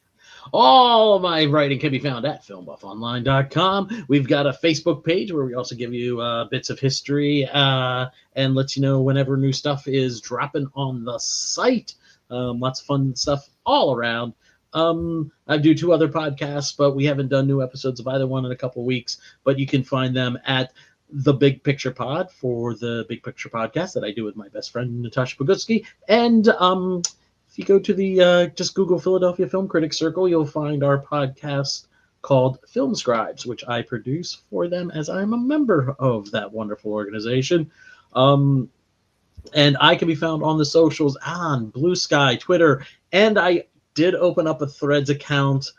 All of my writing can be found at filmbuffonline.com. We've got a Facebook page where we also give you bits of history and let you know whenever new stuff is dropping on the site. Lots of fun stuff all around. I do 2 other podcasts, but we haven't done new episodes of either one in a couple of weeks. But you can find them at The Big Picture Pod for the Big Picture podcast that I do with my best friend Natasha Pogutski. And if you go to the just Google Philadelphia Film Critics Circle, you'll find our podcast called Film Scribes, which I produce for them as I'm a member of that wonderful organization. And I can be found on the socials on Blue Sky, Twitter, and I did open up a Threads account,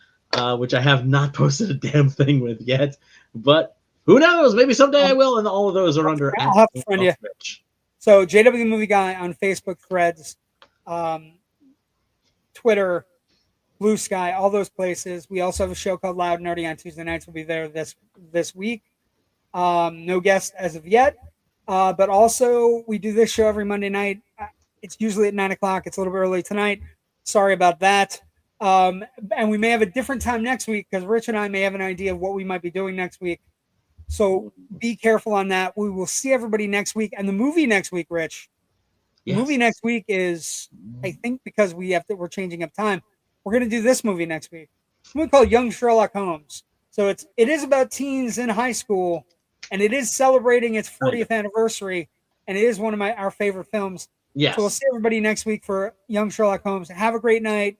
which I have not posted a damn thing with yet, but who knows? Maybe someday I will, and all of those are under I'll have to friend you. So JW Movie Guy on Facebook, Threads, Twitter, Blue Sky, all those places. We also have a show called Loud Nerdy on Tuesday nights. We'll be there this week. No guest as of yet, but also we do this show every Monday night. It's usually at 9 o'clock. It's a little bit early tonight. Sorry about that. And we may have a different time next week because Rich and I may have an idea of what we might be doing next week. So be careful on that. We will see everybody next week. And the movie next week, Rich. The movie next week is, I think, because we're changing up time. We're going to do this movie next week. It's a movie called Young Sherlock Holmes. So it is about teens in high school, and it is celebrating its 40th anniversary, and it is one of our favorite films. Yes. So we'll see everybody next week for Young Sherlock Holmes. Have a great night.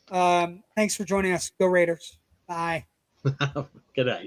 Thanks for joining us. Go Raiders. Bye. Good night.